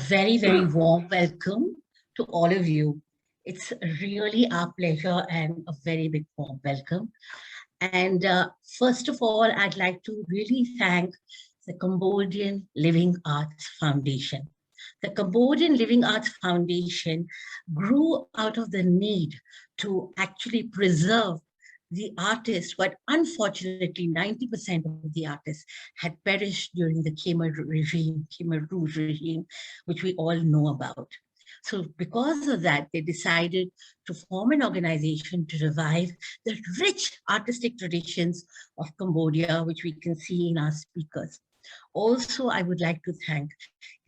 very, very warm welcome to all of you. It's really our pleasure and a very big warm welcome. And first of all, I'd like to really thank the Cambodian Living Arts Foundation. The Cambodian Living Arts Foundation grew out of the need to actually preserve the artists, but unfortunately, 90% of the artists had perished during the Khmer Rouge regime, which we all know about. So because of that, they decided to form an organization to revive the rich artistic traditions of Cambodia, which we can see in our speakers. Also, I would like to thank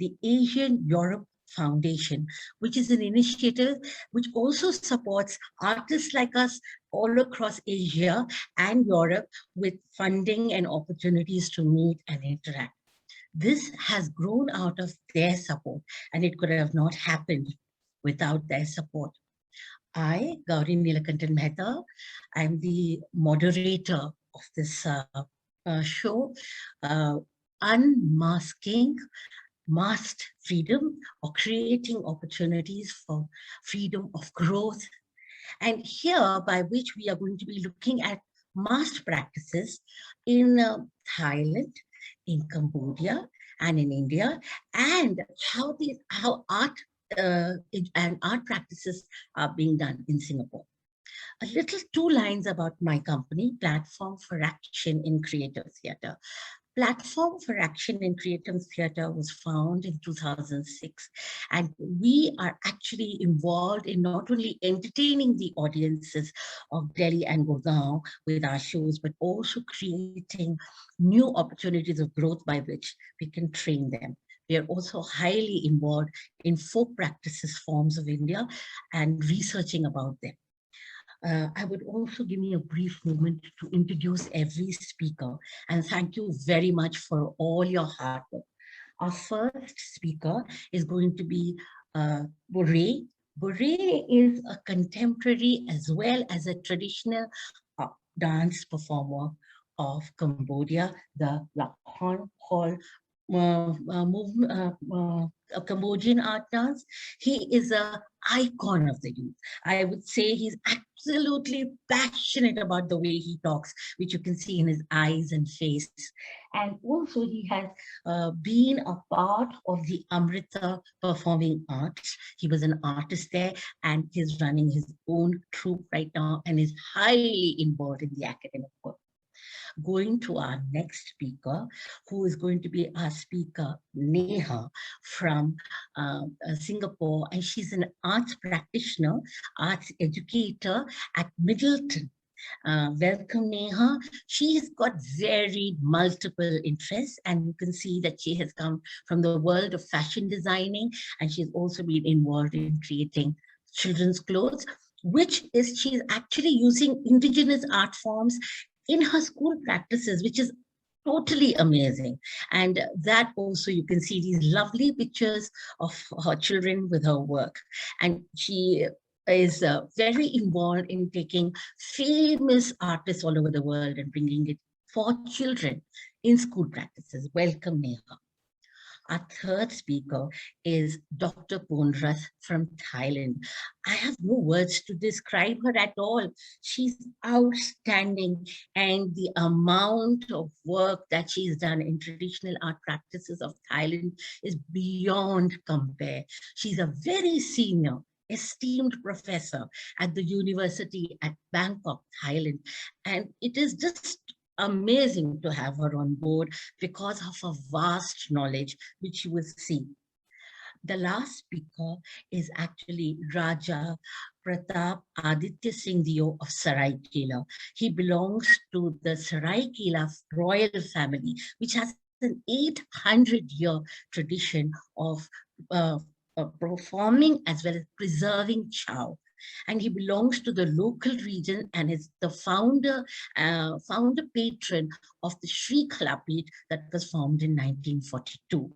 the Asian Europe Foundation, which is an initiative which also supports artists like us all across Asia and Europe with funding and opportunities to meet and interact. This has grown out of their support, and it could have not happened without their support. I, Gouri Nilakantan Mehta, I'm the moderator of this show, Unmasking Masked Freedom, or Creating Opportunities for Freedom of Growth. And here, by which we are going to be looking at masked practices in Thailand, in Cambodia, and in India, and how art and art practices are being done in Singapore. A little two lines about my company, Platform for Action in Creative Theatre. Platform for Action in Creative Theatre was founded in 2006, and we are actually involved in not only entertaining the audiences of Delhi and Gurgaon with our shows, but also creating new opportunities of growth by which we can train them. We are also highly involved in folk practices forms of India and researching about them. I would also give me a brief moment to introduce every speaker, and thank you very much for all your hard work. Our first speaker is going to be Gouri. Gouri is a contemporary as well as a traditional dance performer of Cambodia, the Lakhon Hall a Cambodian art dance. He is an icon of the youth. I would say he's absolutely passionate about the way he talks, which you can see in his eyes and face. And also he has been a part of the Amrita Performing Arts. He was an artist there, and he's running his own troupe right now and is highly involved in the academic work. Going to our next speaker, who is going to be our speaker, Neha, from Singapore, and she's an arts practitioner, arts educator at Middleton. Welcome, Neha. She has got very multiple interests, and you can see that she has come from the world of fashion designing, and she's also been involved in creating children's clothes, which is she's actually using indigenous art forms in her school practices, which is totally amazing. And that also, you can see these lovely pictures of her children with her work. And she is very involved in taking famous artists all over the world and bringing it for children in school practices. Welcome, Neha. Our third speaker is Dr. Ponras from Thailand. I have no words to describe her at all. She's outstanding, and the amount of work that she's done in traditional art practices of Thailand is beyond compare. She's a very senior, esteemed professor at the university at Bangkok, Thailand, and it is just amazing to have her on board because of her vast knowledge, which you will see. The last speaker is actually Raja Pratap Aditya Singh Dio of Saraikela. He belongs to the Saraikela royal family, which has an 800-year tradition of performing as well as preserving chow. And he belongs to the local region and is the founder patron of the Sri Khalapit that was formed in 1942.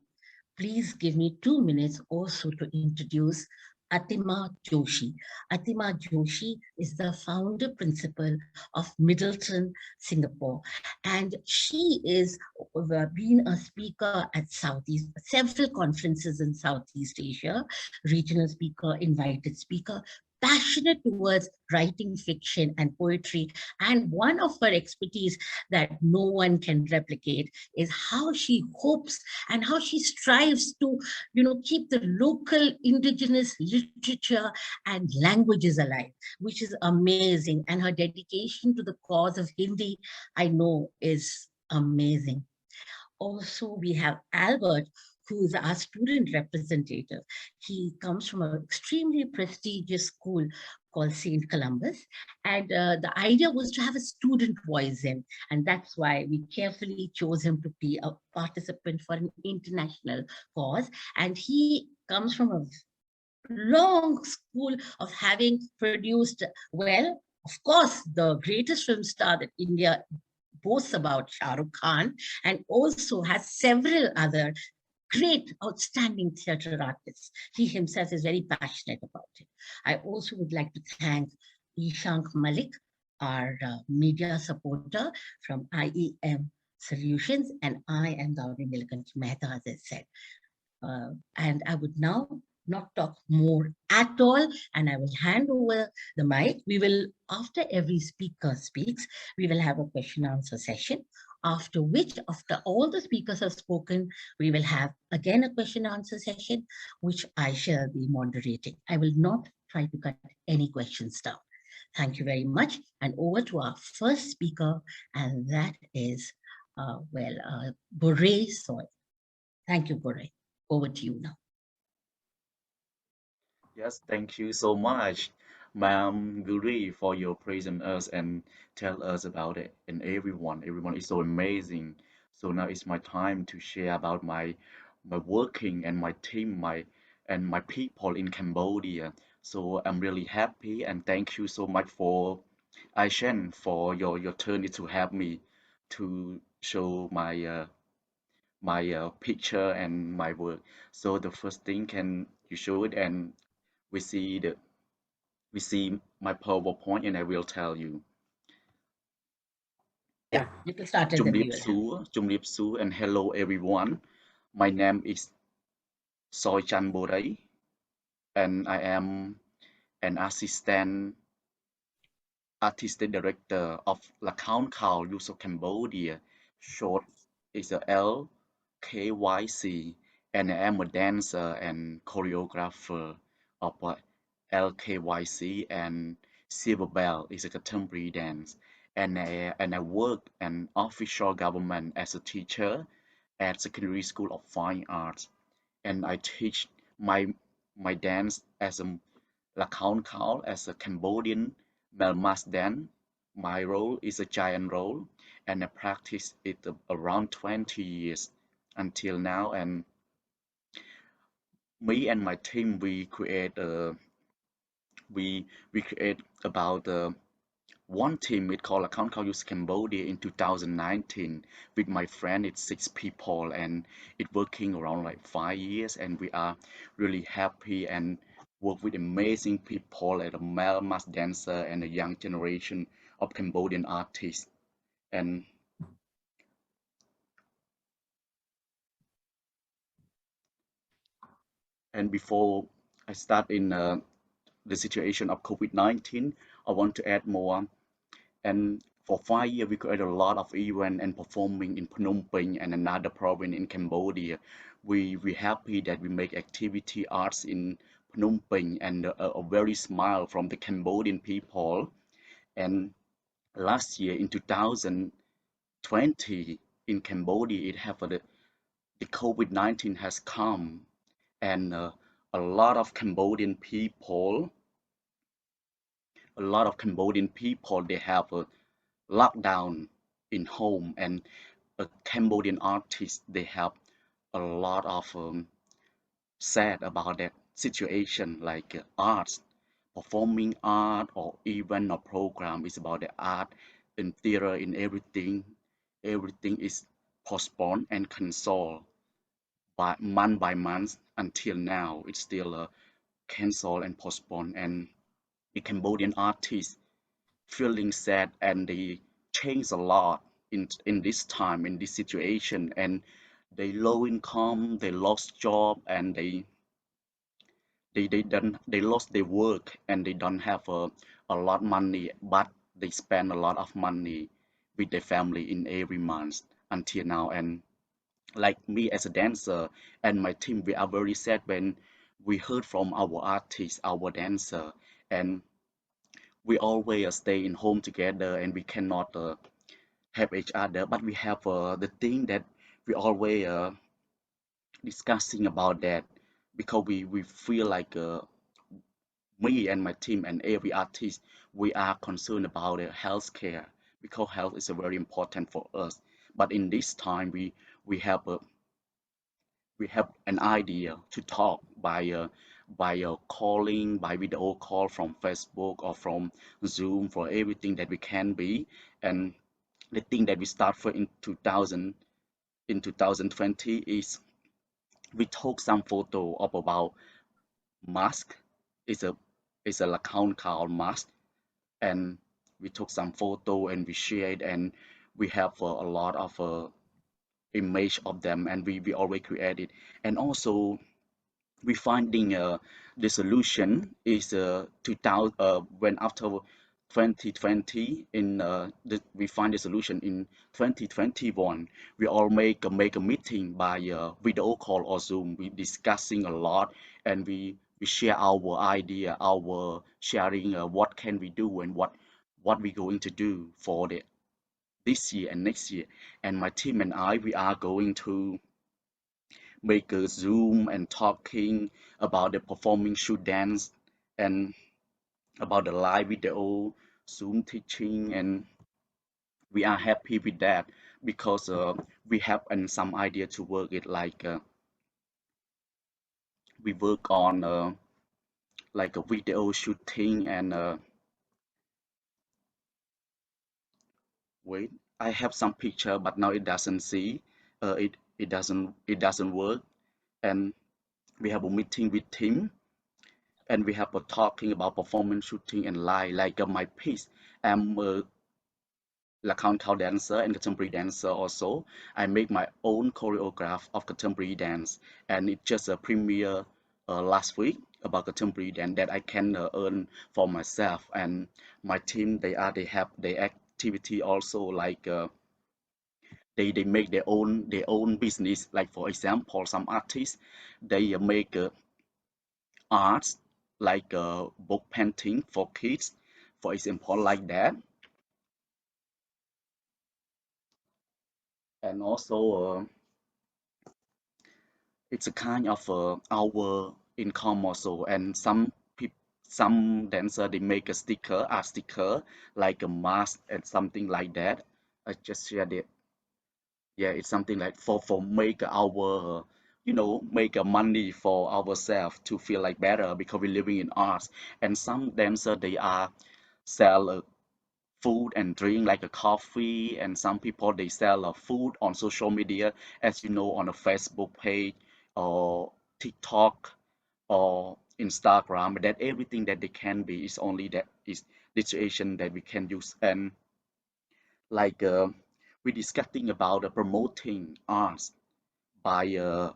Please give me 2 minutes also to introduce Atima Joshi. Atima Joshi is the founder principal of Middleton, Singapore. And she is been a speaker at several conferences in Southeast Asia, regional speaker, invited speaker, passionate towards writing fiction and poetry. And one of her expertise that no one can replicate is how she hopes and how she strives to, keep the local indigenous literature and languages alive, which is amazing. And her dedication to the cause of Hindi, I know, is amazing. Also, we have Albert, who is our student representative. He comes from an extremely prestigious school called St. Columbus. And the idea was to have a student voice in. And that's why we carefully chose him to be a participant for an international cause. And he comes from a long school of having produced, well, of course, the greatest film star that India boasts about, Shah Rukh Khan, and also has several other great, outstanding theatre artists. He himself is very passionate about it. I also would like to thank Ishank Malik, our media supporter from IEM Solutions, and I am Gouri Nilakantan Mehta, as I said. And I would now not talk more at all, and I will hand over the mic. We will, after every speaker speaks, we will have a question answer session, after which, after all the speakers have spoken, we will have again a question answer session, which I shall be moderating. I will not try to cut any questions down. Thank you very much. And over to our first speaker, and that is, Gouri Soy. Thank you, Gouri. Over to you now. Yes, thank you so much, Ma'am Guri, for your praising us and tell us about it. And everyone is so amazing. So now it's my time to share about my working and my team, my people in Cambodia. So I'm really happy and thank you so much for Aishan for your turn to have me to show my picture and my work. So the first thing can you show it and we see the we see my PowerPoint and I will tell you. Yeah, you can start and then we will have. Chung Lip Su and hello everyone. My name is Soy Chan Boray and I am an assistant artistic director of Lakhon Khao Youth of Cambodia. Short is a LKYC and I am a dancer and choreographer of LKYC and Silver Bell is a contemporary dance. And I work in official government as a teacher at Secondary School of Fine Arts. And I teach my my dance as a Lakhon Khao as a Cambodian male mass dance. My role is a giant role, and I practice it around 20 years until now. And me and my team we create about one team it called Account Call Use Cambodia in 2019 with my friend. It's 6 people and it working around like 5 years and we are really happy and work with amazing people like a male mass dancer and a young generation of Cambodian artists. And before I start in the situation of COVID-19, I want to add more. And for 5 years, we created a lot of event and performing in Phnom Penh and another province in Cambodia. We happy that we make activity arts in Phnom Penh and a very smile from the Cambodian people. And last year in 2020 in Cambodia, it happened the COVID-19 has come and a lot of Cambodian people, they have a lockdown in home and a Cambodian artist they have a lot of sad about that situation like arts performing art or even a program is about the art in theater in everything is postponed and cancelled by month until now it's still canceled and postponed, and the Cambodian artists feeling sad, and they change a lot in this time, in this situation, and they low income, they lost job, and they lost their work, and they don't have a lot money, but they spend a lot of money with their family in every month until now. And like me as a dancer and my team, we are very sad when we heard from our artists, our dancer, and we always stay in home together, and we cannot help each other, but we have the thing that we always discussing about that, because we feel like me and my team and every artist, we are concerned about health care, because health is very important for us. But in this time, we have a we have an idea to talk by calling, by video call from Facebook or from Zoom, for everything that we can be. And the thing that we start for in 2020 is we took some photo of about mask. It's a account called mask, and we took some photo and we shared, and we have a lot of image of them, and we already created. And also we finding the solution is 2000 when after 2020 we find the solution in 2021. We all make a meeting by video call or Zoom. We discussing a lot, and we share our idea, our sharing what can we do, and what we going to do for this year and next year. And my team and I, we are going to make a Zoom and talking about the performing shoot dance, and about the live video Zoom teaching. And we are happy with that, because we have some idea to work it, like we work on like a video shooting, and wait, I have some picture, but now it doesn't see, it doesn't work. And we have a meeting with team, and we have a talking about performance shooting and live, like my piece. I'm a Lakantal dancer and contemporary dancer also. I make my own choreograph of contemporary dance, and it just a premiere last week about contemporary dance that I can earn for myself. And my team, they have their activity also, like they make their own business. Like for example, some artists, they make arts, like book painting for kids, for example, like that. And also it's a kind of our income also. And some dancer, they make a art sticker, like a mask and something like that. I just shared it. Yeah, it's something like for make our make a money for ourselves, to feel like better, because we're living in arts. And some dancer, they are sell food and drink, like a coffee. And some people, they sell food on social media, as you know, on a Facebook page or TikTok or Instagram. That everything that they can be is only that is the situation that we can use. And like we're discussing about promoting arts by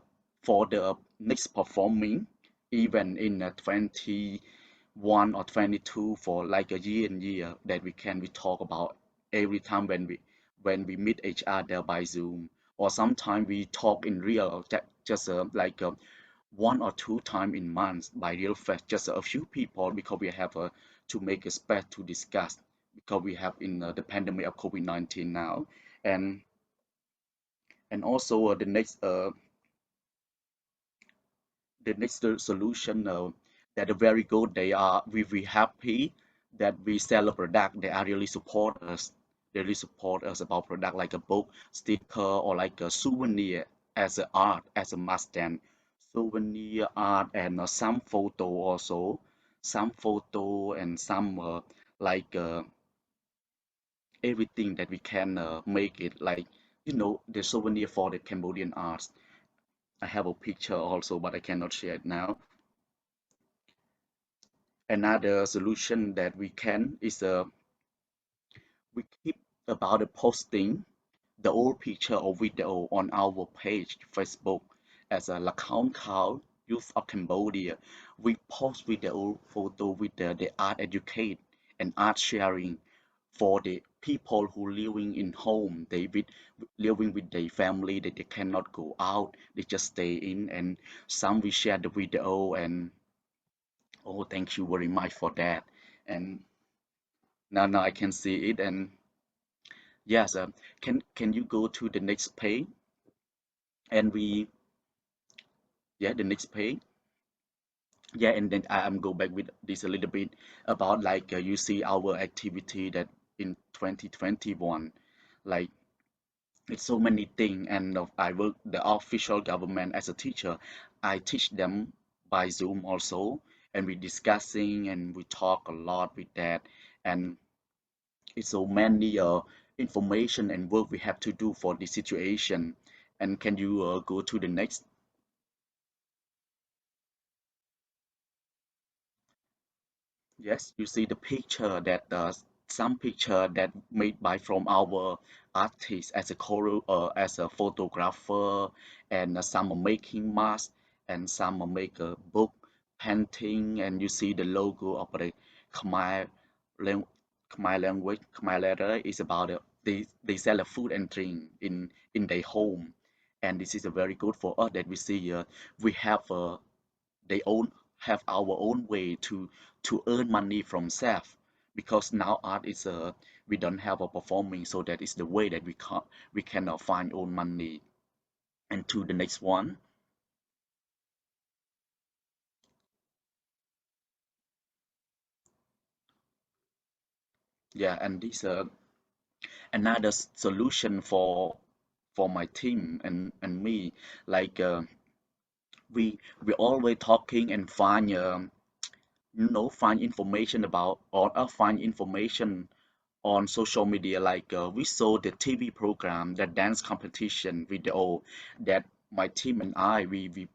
for the next performing even in 21 or 22, for like a year and year, that we talk about every time when we meet each other by Zoom, or sometimes we talk in real, just like 1 or 2 times in months by real face, just a few people, because we have to make a space to discuss, because we have in the pandemic of COVID-19 now. And and also the next solution, that are very good. We happy that we sell a product. They are really support us. They really support us about product, like a book, sticker, or like a souvenir, as a art, as a must stand. Souvenir art, and some photo also, some photo, and some like everything that we can make it, like the souvenir for the Cambodian arts. I have a picture also, but I cannot share it now. Another solution that we can is we keep about the posting the old picture or video on our page Facebook as a account called Youth of Cambodia. We post with the old photo with the art educate and art sharing for the people who living in home. Living with their family that they cannot go out. They just stay in, and some we share the video, and oh, thank you very much for that. And now I can see it. And yes, can you go to the next page? And we yeah, the next page. Yeah, and then I'm go back with this a little bit about like you see our activity that in 2021, like it's so many things. And I work the official government as a teacher. I teach them by Zoom also, and we discussing and we talk a lot with that. And it's so many information and work we have to do for this situation. And can you go to the next? Yes, you see the picture that some picture that made by from our artist as a as a photographer, and some are making masks, and some are make a book painting, and you see the logo of the Khmer lang- Khmer language. Khmer letter is about they sell a food and drink in their home, and this is a very good for us that we see we have they own have our own way to earn money from self, because now art is we don't have a performing, so that is the way that we cannot find own money. And to the next one. Yeah, and this another solution for my team and me, like we always talking and find find information about or find information on social media, like we saw the TV program, the dance competition video that my team and I we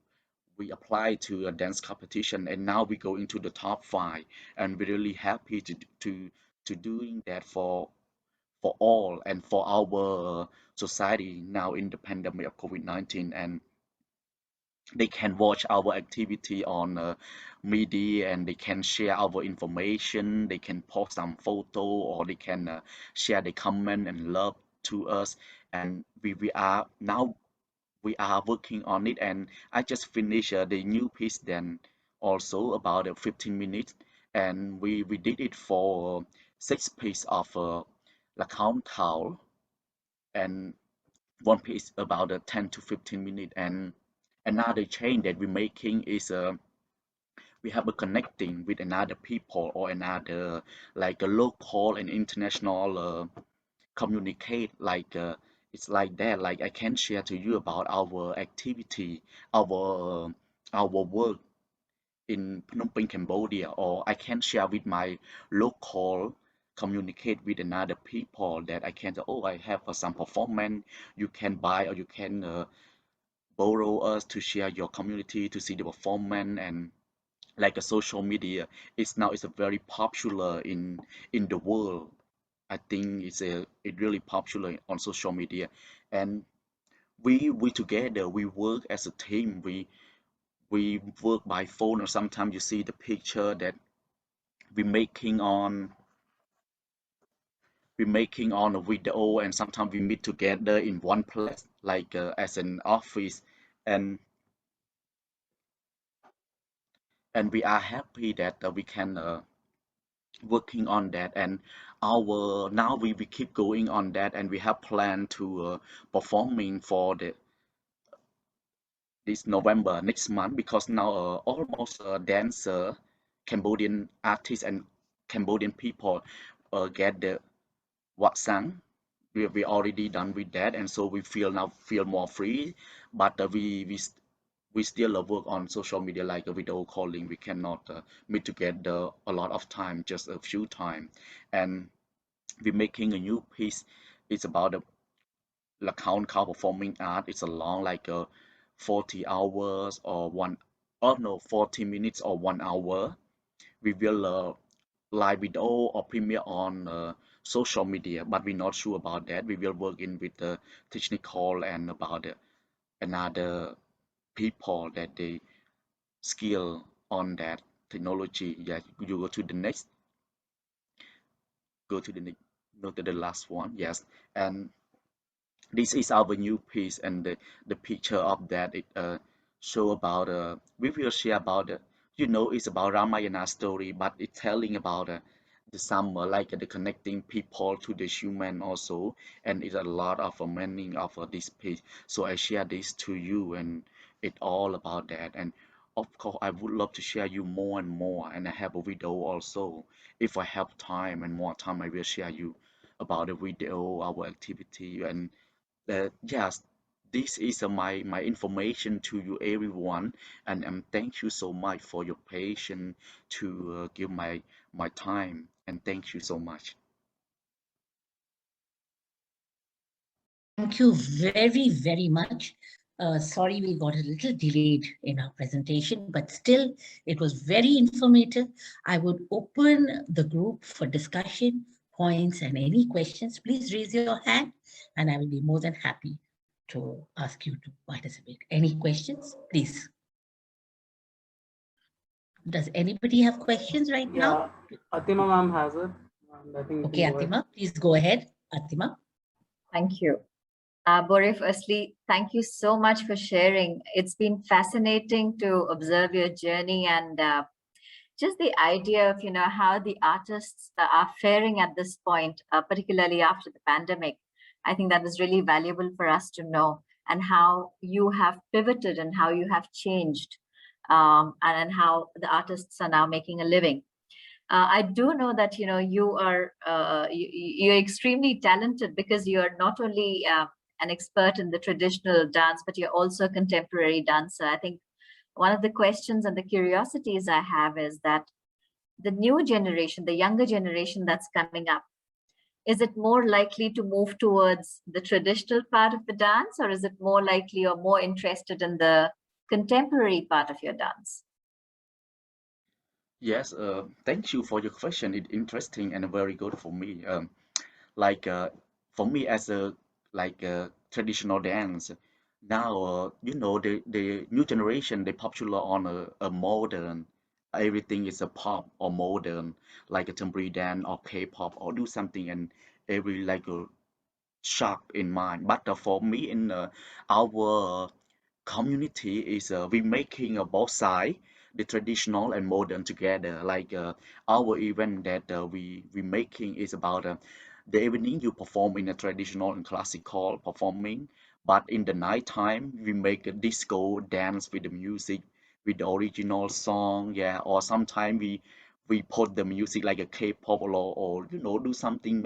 applied to a dance competition, and now we go into the top five, and we're really happy to doing that for all and for our society now in the pandemic of COVID-19. And they can watch our activity on media, and they can share our information, they can post some photo, or they can share the comment and love to us. And we are now we are working on it, and I just finished the new piece then also about 15 minutes, and we did it for six piece of account call, and one piece about 10 to 15 minutes. And another change that we're making is we have a connecting with another people or another like a local and international communicate, like it's like that, like I can share to you about our activity, our our work in Phnom Penh, Cambodia, or I can share with my local, communicate with another people that I can say, oh, I have some performance, you can buy or you can borrow us to share your community to see the performance. And like a social media, it's a very popular in the world. I think it really popular on social media. And we together we work as a team. We work by phone, or sometimes you see the picture that we making on we making on a video, and sometimes we meet together in one place, like as an office. and and we are happy that we can working on that. And our now we keep going on that, and we have planned to performing for the this November next month, because now almost dancer, Cambodian artists and Cambodian people get the what sang. We already done with that, and so we feel more free. But we still work on social media, like a video calling. We cannot meet together a lot of time, just a few time. And we're making a new piece. It's about the account called performing art. It's a long like 40 hours or one, oh no, 40 minutes or 1 hour. we will live video or premiere on social media, but we're not sure about that. We will work in with the technical and about another people that they skill on that technology. Yeah, you go to the next, go to the next, go to the last one. Yes, and this is our new piece, and the picture of that it show about we will share about it's about Ramayana story, but it's telling about the summer, like the connecting people to the human also, and it's a lot of meaning of this piece. So I share this to you, and it all about that. And of course I would love to share you more and more, and I have a video also. If I have time and more time, I will share you about the video, our activity, and yes, this is my information to you everyone, and thank you so much for your patience to give my time, and thank you so much. Thank you very, very much. Sorry, we got a little delayed in our presentation, but still, it was very informative. I would open the group for discussion, points, and any questions. Please raise your hand, and I will be more than happy to ask you to participate. Any questions, please? Does anybody have questions right now? Atima ma'am has it. I think Okay, Atima, please go ahead. Atima. Thank you. Gouri, firstly, thank you so much for sharing. It's been fascinating to observe your journey and just the idea of, how the artists are faring at this point, particularly after the pandemic. I think that is really valuable for us to know, and how you have pivoted and how you have changed, and how the artists are now making a living. I do know that you're extremely talented, because you are not only an expert in the traditional dance, but you're also a contemporary dancer. I think one of the questions and the curiosities I have is that the new generation, the younger generation that's coming up, is it more likely to move towards the traditional part of the dance, or is it more likely or more interested in the contemporary part of your dance? Yes, thank you for your question. It's interesting and very good for me. Like for me as a traditional dance, now the new generation, they popular on a modern, everything is a pop or modern, like a temporary dance or K-pop or do something, and every like a sharp in mind. But for me in our community is we making a both side, the traditional and modern together. Like our event that we making is about the evening you perform in a traditional and classical performing, but in the night time we make a disco dance with the music, with the original song. Yeah, or sometimes we put the music like a K-pop, or do something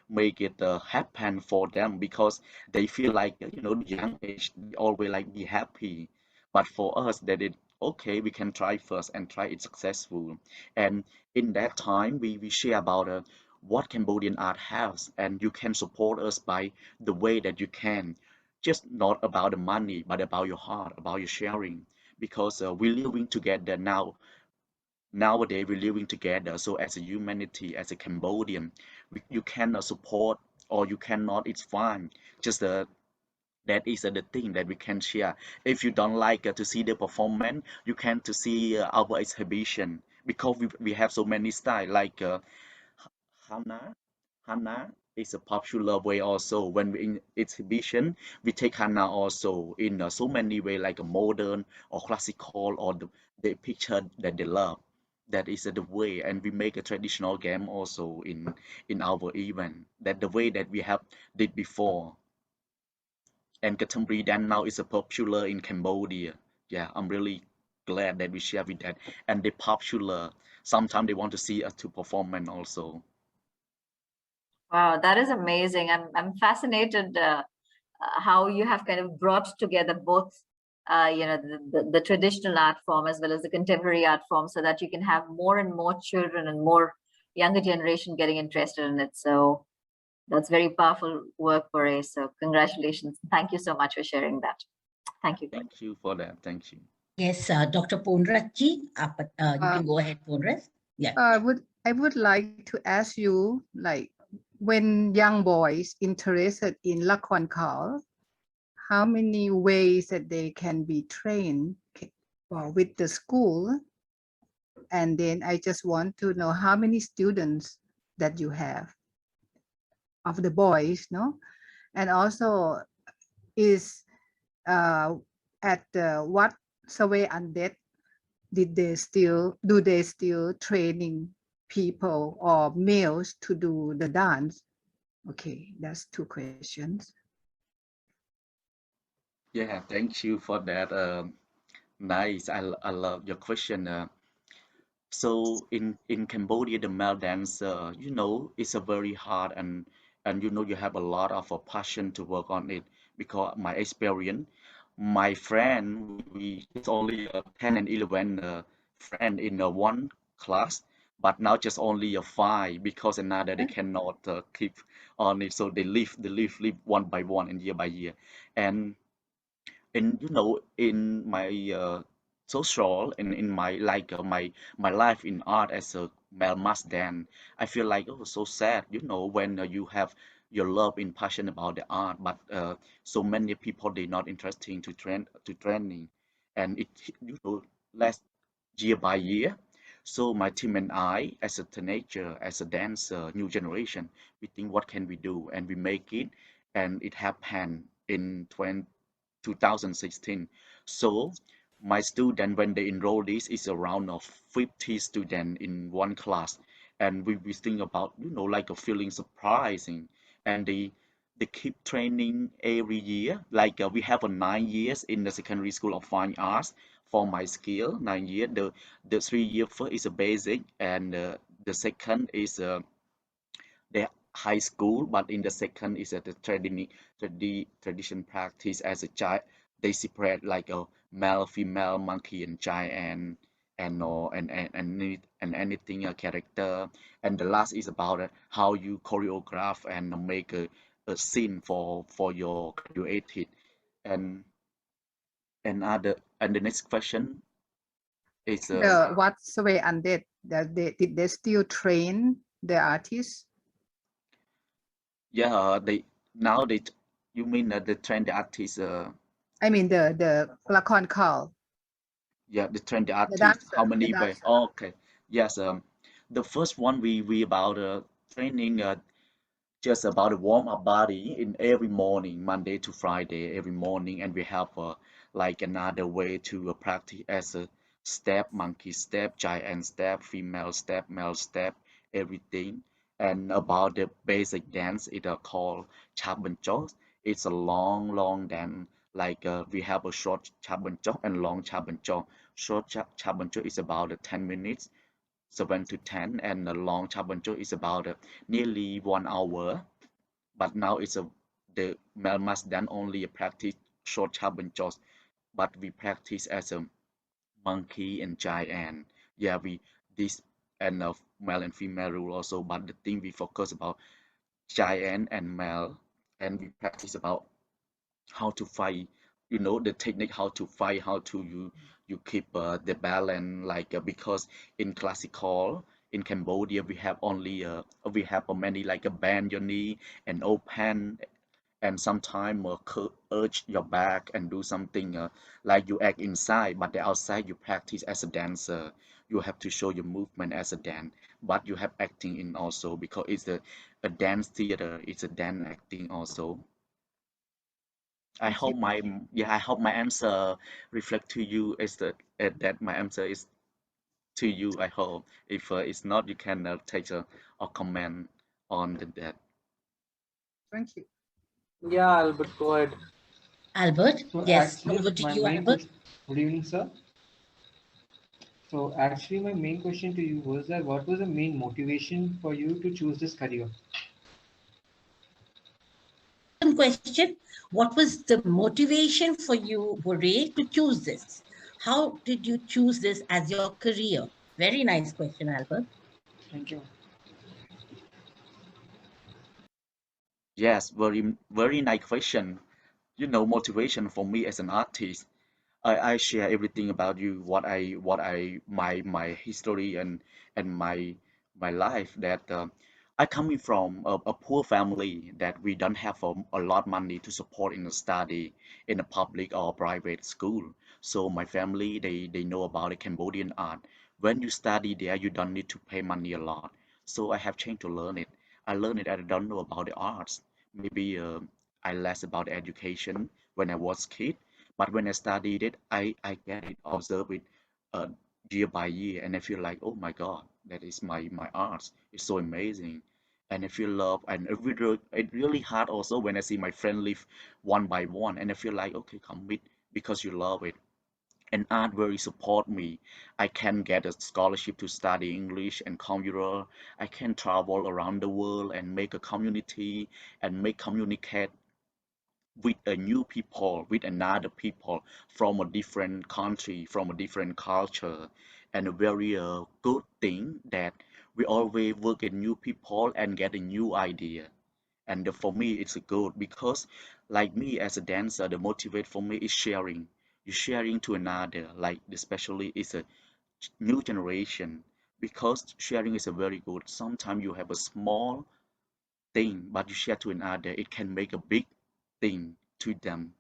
make it happen for them, because they feel like the young age they always like be happy. But for us that it okay, we can try first and try it successful. And in that time we share about what Cambodian art has, and you can support us by the way that you can, just not about the money but about your heart, about your sharing, because we're living together now. Nowadays we're living together, so as a humanity, as a Cambodian, you cannot support or you cannot, it's fine. Just that is the thing that we can share. If you don't like to see the performance, you can to see our exhibition, because we have so many style like Hana. Hana is a popular way also. When we in exhibition, we take Hana also in so many way, like a modern or classical, or the picture that they love. That is the way, and we make a traditional game also in our event. That the way that we have did before. And contemporary dance now is a popular in Cambodia. Yeah, I'm really glad that we share with that. And they popular. Sometimes they want to see us to perform also. Wow, that is amazing. I'm fascinated how you have kind of brought together both, the traditional art form as well as the contemporary art form, so that you can have more and more children and more younger generation getting interested in it. So that's very powerful work, Gouri. So congratulations. Thank you so much for sharing that. Thank you. Thank you for that. Thank you. Yes, Dr. Ponratji, you can go ahead, Ponrat. Yeah. I would like to ask you, like, when young boys interested in Lakhon Khal, how many ways that they can be trained with the school? And then I just want to know how many students that you have of the boys, no? And also is at what survey undead do they still training people or males to do the dance? Okay, that's 2 questions. Yeah, thank you for that. Nice. I love your question. So in Cambodia, the male dancer, it's a very hard and you have a lot of a passion to work on it because my experience, my friend, we it's only 10 and 11 friend in one class, but now just only a 5 because another they cannot keep on it, so they leave one by one and year by year, and in my social in my like my life in art as a male mass dance, I feel like, oh, so sad, when you have your love and passion about the art, but so many people they not interesting to training, and it less year by year. So my team and I, as a teenager, as a dancer, new generation, we think what can we do, and we make it, and it happened in 2016. So my student, when they enroll this, is around of 50 students in one class, and we think about like a feeling surprising, and they keep training every year. Like we have a 9 years in the secondary school of fine arts for my skill. 9 years. The 3 year first is a basic, and the second is the high school, but in the second is the tradition practice as a child. They separate like a male, female, monkey, and giant, and anything a character. And the last is about how you choreograph and make a scene for your created. And and the next question is What survey undead did they still train the artists? yeah, they now they you mean the trend artist I mean the Lakhon Khal, yeah, the trend the artist, how dancer, the many by dancer. oh, okay, yes, the first one we about training just about a warm up body in every morning, Monday to Friday, every morning, and we have like another way to practice as a step, monkey step, giant step, female step, male step, everything. And about the basic dance, it called chabanchos. It's a long dance. Like we have a short chabancho and long chabancho. Short chabancho is about 10 minutes, 7 to 10, and a long chabancho is about nearly 1 hour. But now it's the male must then only practice short chabanchos, but we practice as a monkey and giant. Yeah, we this and male and female rule also, but the thing we focus about giant and male, and we practice about how to fight, the technique how to fight, how to you keep the balance, like because in classical in Cambodia we have only we have many like a bend your knee and open, and sometimes urge your back and do something like you act inside, but the outside you practice as a dancer. You have to show your movement as a dance, but you have acting in also because it's a dance theater, it's a dance acting also. I Thank you. hope my yeah, I hope my answer reflect to you is that my answer is to you. I hope if it's not, you can take a comment on that. Thank you. Yeah, Albert, go ahead. Albert, So yes, actually, over to my you, main Albert. question. Good evening, sir. So actually, my main question to you was that what was the main motivation for you to choose this career? Question: what was the motivation for you, Gouri, to choose this? How did you choose this as your career? Very nice question, Albert. Thank you. Yes, very nice question. Motivation for me as an artist. I share everything about you, my history and my life that I coming from a poor family that we don't have a lot money to support in a study in a public or private school. So my family they know about the Cambodian art. When you study there, you don't need to pay money a lot. So I have changed to learn it. I learned it. I don't know about the arts. Maybe I less about education when I was kid, but when I studied it, I get it, observe it uh, year by year, and I feel like, oh my God, that is my art. It's so amazing, and I feel love, and it really hard also when I see my friend live one by one, and I feel like, okay, commit because you love it. And art very support me. I can get a scholarship to study English and computer. I can travel around the world and make a community and make communicate with a new people, with another people from a different country, from a different culture, and a very good thing that we always work with new people and get a new idea. And for me, it's good because, like me as a dancer, the motivate for me is sharing. You sharing to another, like especially it's a new generation because sharing is a very good. Sometimes you have a small thing, but you share to another, it can make a big thing to them.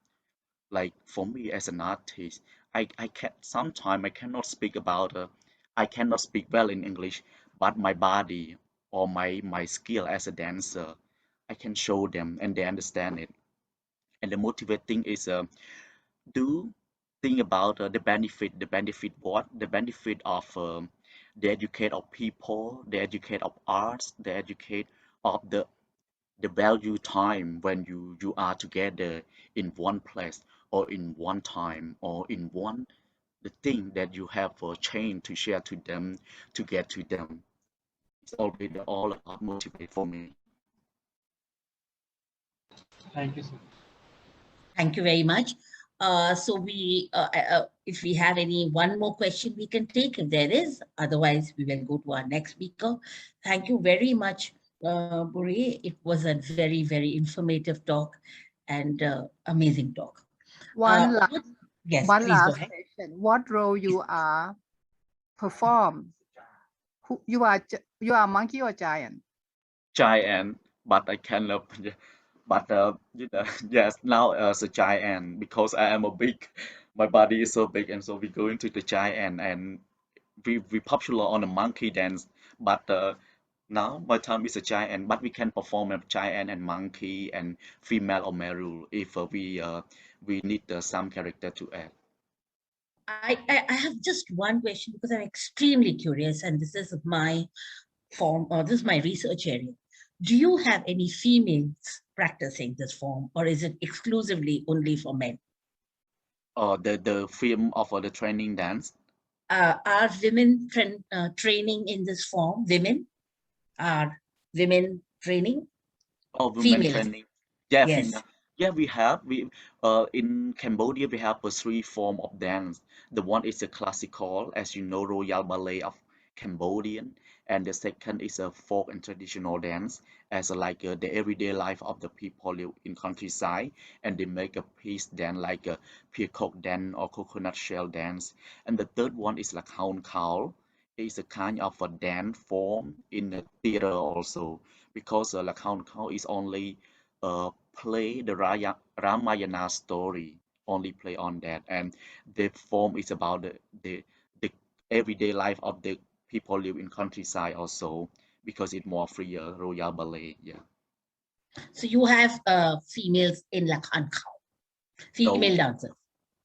Like for me as an artist, I can sometimes I cannot speak about I cannot speak well in English, but my body or my skill as a dancer, I can show them and they understand it. And the motivating is do think about the benefit what the benefit of the educate of people, the educate of arts, the educate of the value time when you are together in one place or in one time or in one the thing that you have for chain to share to them to get to them. It's always all about motivate for me. Thank you, sir. Thank you very much. So if we have any one more question, we can take if there is. Otherwise, we will go to our next speaker. Thank you very much, Gouri. It was a very, very informative talk and amazing talk. One last, Yes, one please go last ahead. question. What role you are perform? Who you are monkey or giant? Giant, but I cannot. But you know, yes, now as a giant because I am a big, my body is so big, and so we go into the giant and we popular on a monkey dance. But now my time is a giant, but we can perform a giant and monkey and female or male if we need some character to add. I have just one question because I'm extremely curious, and this is my form, or this is my research area. Do you have any females practicing this form, or is it exclusively only for men? The film of the training dance. Are women training in this form? Are women training? Oh, women Females, training. Yeah, yes. female. Yeah, we in Cambodia we have a three form of dance. The one is a classical, as you know, royal ballet of Cambodian, and the second is a folk and traditional dance, as like the everyday life of the people live in countryside, and they make a piece dance like a peacock dance or coconut shell dance. And the third one is like hound call. It's a kind of a dance form in the theater also because La Count Cow is only play the Ramayana story, only play on that, and the form is about the everyday life of the people live in countryside also because it's more freer royal ballet. Yeah. So you have females in Lakhan Khao, No, female dancers.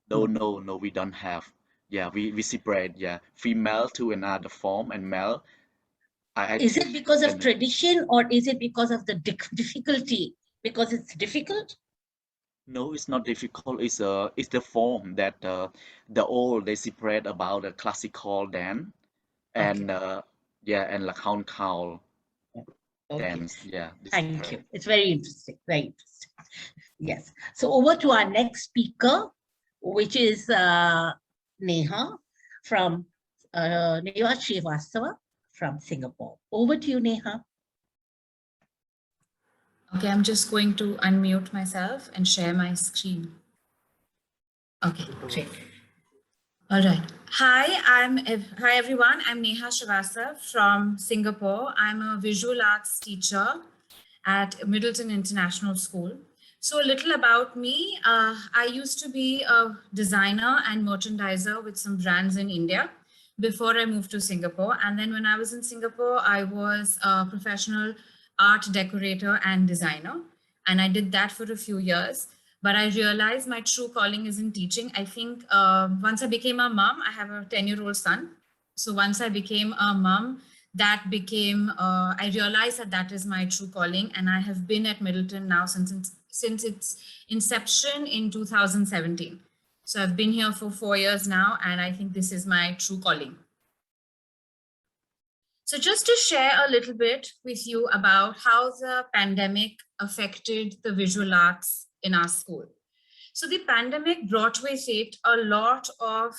no, we don't have. Yeah, we separate. Yeah, female to another form and male. I Is it teach because of and tradition or is it because of the difficulty? Because it's difficult? no, it's not difficult. It's the form that the old they separate about the classical dance Okay. and yeah, and like count call Okay. dance. Yeah, they Thank separate. you. It's very interesting. Very interesting. Yes. So over to our next speaker, which is Neha from Neha Srivastava from Singapore. Over to you, Neha. Okay, I'm just going to unmute myself and share my screen. Okay, great. All right. Hi everyone. I'm Neha Srivastava from Singapore. I'm a visual arts teacher at Middleton International School. So a little about me. I used to be a designer and merchandiser with some brands in India before I moved to Singapore. And then when I was in Singapore, I was a professional art decorator and designer. And I did that for a few years. But I realized my true calling is in teaching. I think once I became a mom, I have a 10-year-old son. So once I became a mom, that became, I realized that that is my true calling. And I have been at Middleton now since its inception in 2017. So I've been here for 4 years now, and I think this is my true calling. So just to share a little bit with you about how the pandemic affected the visual arts in our school. So the pandemic brought with it a lot of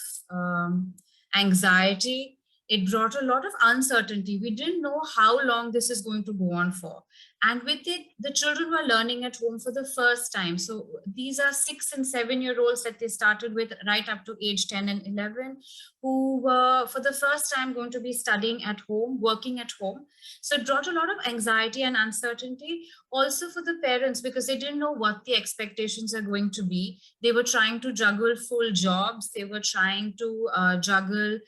anxiety. It brought a lot of uncertainty. We didn't know how long this is going to go on for. And with it, the children were learning at home for the first time. So these are 6 and 7-year-olds that they started with right up to age 10 and 11, who were for the first time going to be studying at home, working at home. So it brought a lot of anxiety and uncertainty also for the parents, because they didn't know what the expectations are going to be. They were trying to juggle full jobs. They were trying to juggle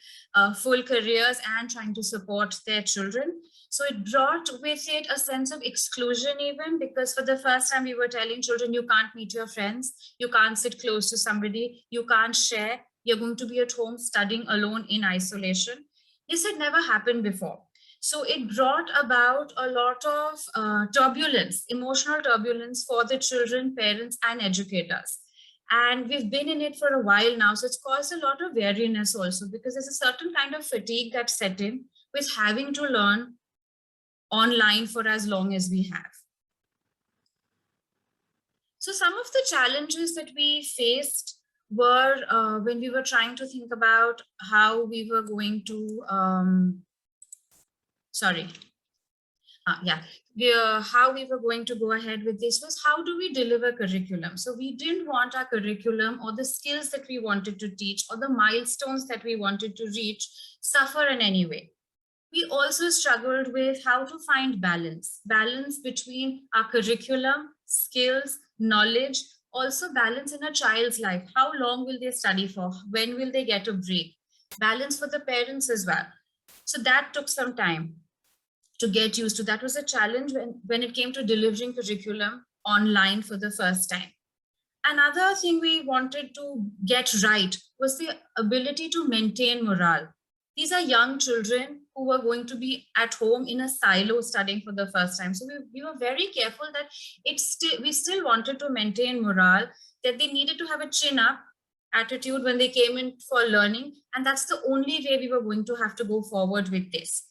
full careers and trying to support their children. So it brought with it a sense of exclusion even, because for the first time we were telling children, you can't meet your friends, you can't sit close to somebody, you can't share, you're going to be at home studying alone in isolation. This had never happened before. So it brought about a lot of turbulence, emotional turbulence for the children, parents, and educators. And we've been in it for a while now. So it's caused a lot of weariness also, because there's a certain kind of fatigue that set in with having to learn online for as long as we have. So some of the challenges that we faced were when we were trying to think about how we were going to, how we were going to go ahead with this was, how do we deliver curriculum? So we didn't want our curriculum or the skills that we wanted to teach or the milestones that we wanted to reach suffer in any way. We also struggled with how to find balance between our curriculum, skills, knowledge, also balance in a child's life. How long will they study for? When will they get a break? Balance for the parents as well. So that took some time to get used to. That was a challenge when it came to delivering curriculum online for the first time. Another thing we wanted to get right was the ability to maintain morale. These are young children who were going to be at home in a silo studying for the first time. So we were very careful that we still wanted to maintain morale, that they needed to have a chin up attitude when they came in for learning. And that's the only way we were going to have to go forward with this.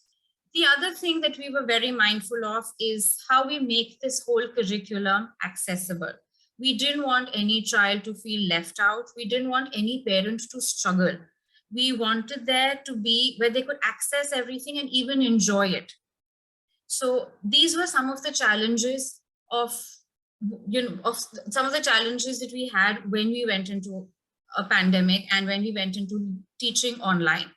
The other thing that we were very mindful of is how we make this whole curriculum accessible. We didn't want any child to feel left out. We didn't want any parent to struggle. We wanted there to be where they could access everything and even enjoy it. So these were some of the challenges some of the challenges that we had when we went into a pandemic and when we went into teaching online.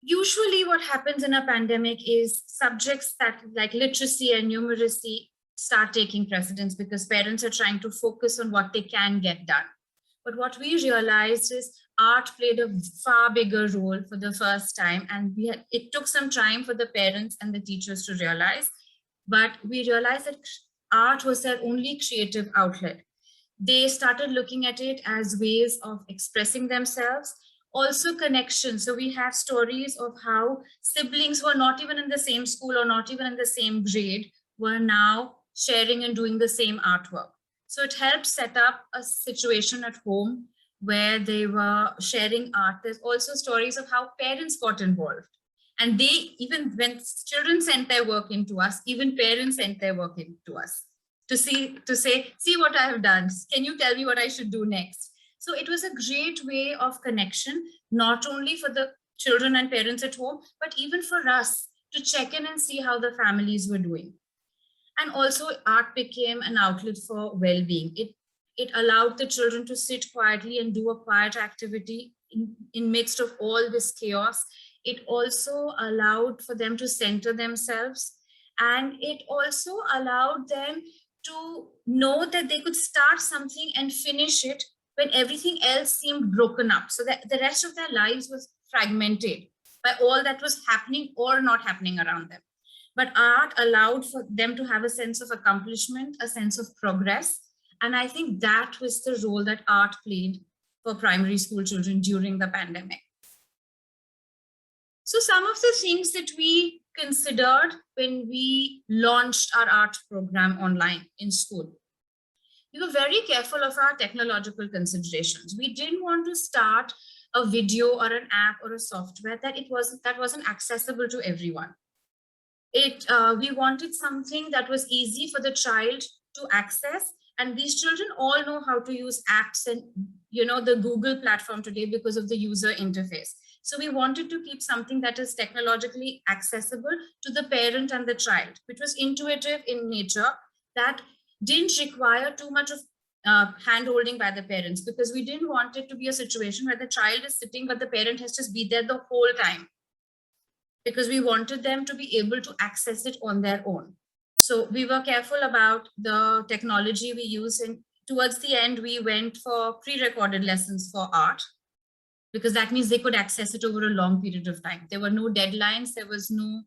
Usually what happens in a pandemic is subjects that like literacy and numeracy start taking precedence because parents are trying to focus on what they can get done. But what we realized is art played a far bigger role for the first time, and it took some time for the parents and the teachers to realize, but we realized that art was their only creative outlet. They started looking at it as ways of expressing themselves, also connection. So we have stories of how siblings who are not even in the same school or not even in the same grade were now sharing and doing the same artwork. So it helped set up a situation at home where they were sharing art. There's also stories of how parents got involved. And they, even when children sent their work into us, even parents sent their work into us to say, see what I have done. Can you tell me what I should do next? So it was a great way of connection, not only for the children and parents at home, but even for us to check in and see how the families were doing. And also art became an outlet for well-being. It allowed the children to sit quietly and do a quiet activity in midst of all this chaos. It also allowed for them to center themselves, and it also allowed them to know that they could start something and finish it when everything else seemed broken up. So that the rest of their lives was fragmented by all that was happening or not happening around them. But art allowed for them to have a sense of accomplishment, a sense of progress. And I think that was the role that art played for primary school children during the pandemic. So some of the things that we considered when we launched our art program online in school, we were very careful of our technological considerations. We didn't want to start a video or an app or a software that wasn't accessible to everyone. We wanted something that was easy for the child to access, and these children all know how to use apps and the Google platform today because of the user interface. So we wanted to keep something that is technologically accessible to the parent and the child, which was intuitive in nature, that didn't require too much of hand-holding by the parents, because we didn't want it to be a situation where the child is sitting but the parent has to be there the whole time, because we wanted them to be able to access it on their own. So we were careful about the technology we use, and towards the end we went for pre-recorded lessons for art, because that means they could access it over a long period of time. There were no deadlines, there was no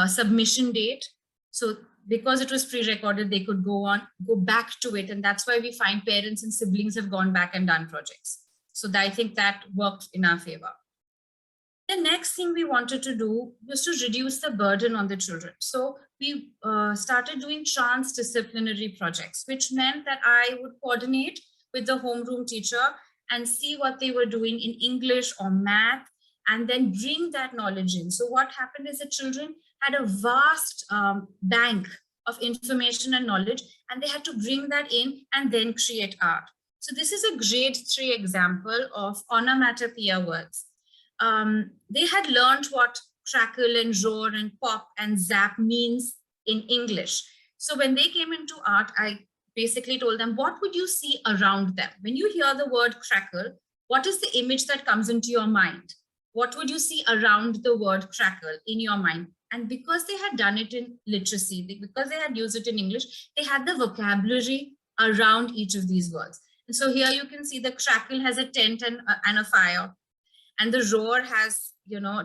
submission date. So because it was pre-recorded, they could go back to it. And that's why we find parents and siblings have gone back and done projects. So I think that worked in our favor. The next thing we wanted to do was to reduce the burden on the children. So we started doing transdisciplinary projects, which meant that I would coordinate with the homeroom teacher and see what they were doing in English or math, and then bring that knowledge in. So what happened is the children had a vast bank of information and knowledge, and they had to bring that in and then create art. So this is a grade 3 example of onomatopoeia words. They had learned what crackle and roar and pop and zap means in English. So when they came into art, I basically told them, what would you see around them? When you hear the word crackle, what is the image that comes into your mind? What would you see around the word crackle in your mind? And because they had done it in literacy, because they had used it in English, they had the vocabulary around each of these words. And so here you can see the crackle has a tent and a fire. And the roar has,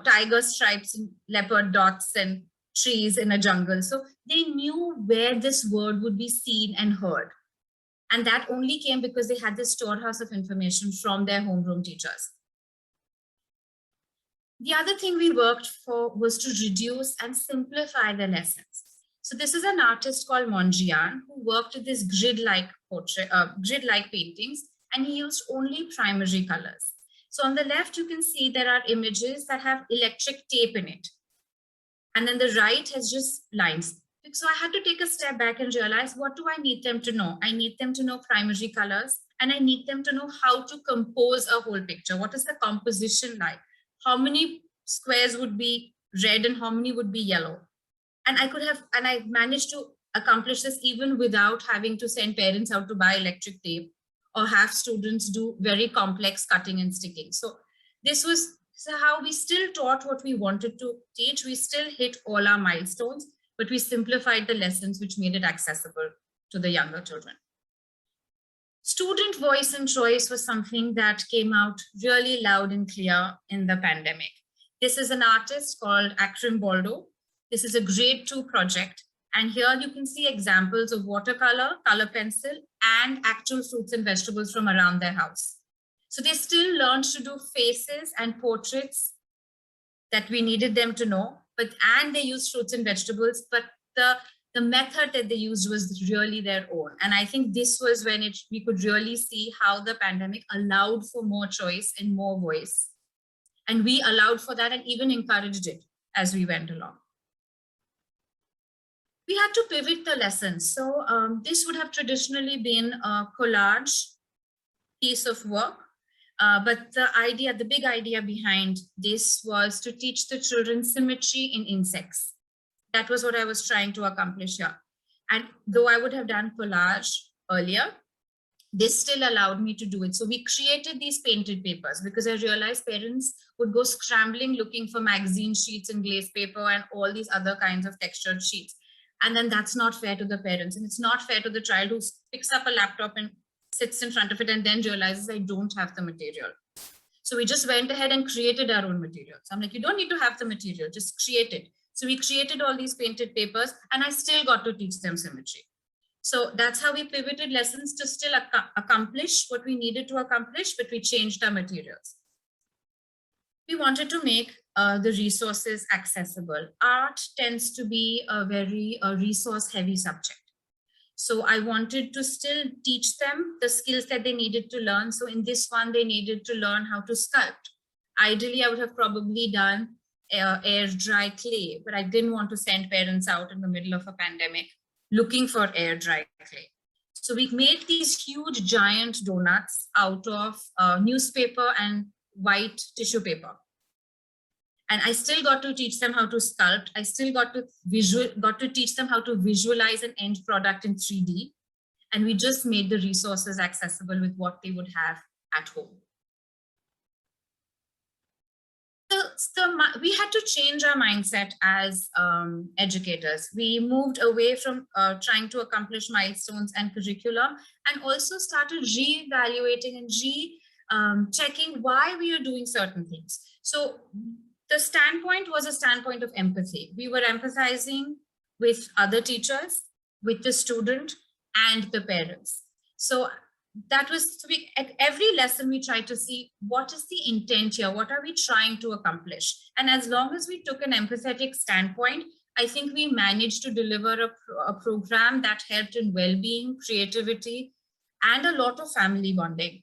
tiger stripes and leopard dots and trees in a jungle. So they knew where this word would be seen and heard. And that only came because they had this storehouse of information from their homeroom teachers. The other thing we worked for was to reduce and simplify the lessons. So this is an artist called Monjian who worked with this grid-like paintings, and he used only primary colors. So on the left, you can see there are images that have electric tape in it. And then the right has just lines. So I had to take a step back and realize, what do I need them to know? I need them to know primary colors, and I need them to know how to compose a whole picture. What is the composition like? How many squares would be red and how many would be yellow? And I managed to accomplish this even without having to send parents out to buy electric tape or have students do very complex cutting and sticking. So this was how we still taught what we wanted to teach. We still hit all our milestones, but we simplified the lessons, which made it accessible to the younger children. Student voice and choice was something that came out really loud and clear in the pandemic. This is an artist called Akram Baldo. This is a grade 2 project. And here you can see examples of watercolor, color pencil, and actual fruits and vegetables from around their house. So they still learned to do faces and portraits that we needed them to know, and they used fruits and vegetables, but the method that they used was really their own. And I think this was when we could really see how the pandemic allowed for more choice and more voice. And we allowed for that and even encouraged it as we went along. We had to pivot the lessons. So this would have traditionally been a collage piece of work. But the big idea behind this was to teach the children symmetry in insects. That was what I was trying to accomplish here. And though I would have done collage earlier, they still allowed me to do it. So we created these painted papers because I realized parents would go scrambling looking for magazine sheets and glaze paper and all these other kinds of textured sheets. And then that's not fair to the parents. And it's not fair to the child who picks up a laptop and sits in front of it and then realizes I don't have the material. So we just went ahead and created our own material. So I'm like, you don't need to have the material, just create it. So we created all these painted papers and I still got to teach them symmetry. So that's how we pivoted lessons to still accomplish what we needed to accomplish, but we changed our materials. We wanted to make the resources accessible. Art tends to be a very resource-heavy subject. So I wanted to still teach them the skills that they needed to learn. So in this one, they needed to learn how to sculpt. Ideally, I would have probably done air dry clay, but I didn't want to send parents out in the middle of a pandemic looking for air dry clay. So we made these huge giant donuts out of newspaper and white tissue paper. And I still got to teach them how to sculpt. I still got to teach them how to visualize an end product in 3D. And we just made the resources accessible with what they would have at home. We had to change our mindset as educators. We moved away from trying to accomplish milestones and curriculum and also started re-evaluating and checking why we are doing certain things. So the standpoint was a standpoint of empathy. We were empathizing with other teachers, with the student and the parents. So that was, at every lesson we tried to see what is the intent here, what are we trying to accomplish? And as long as we took an empathetic standpoint, I think we managed to deliver a program that helped in well-being, creativity, and a lot of family bonding.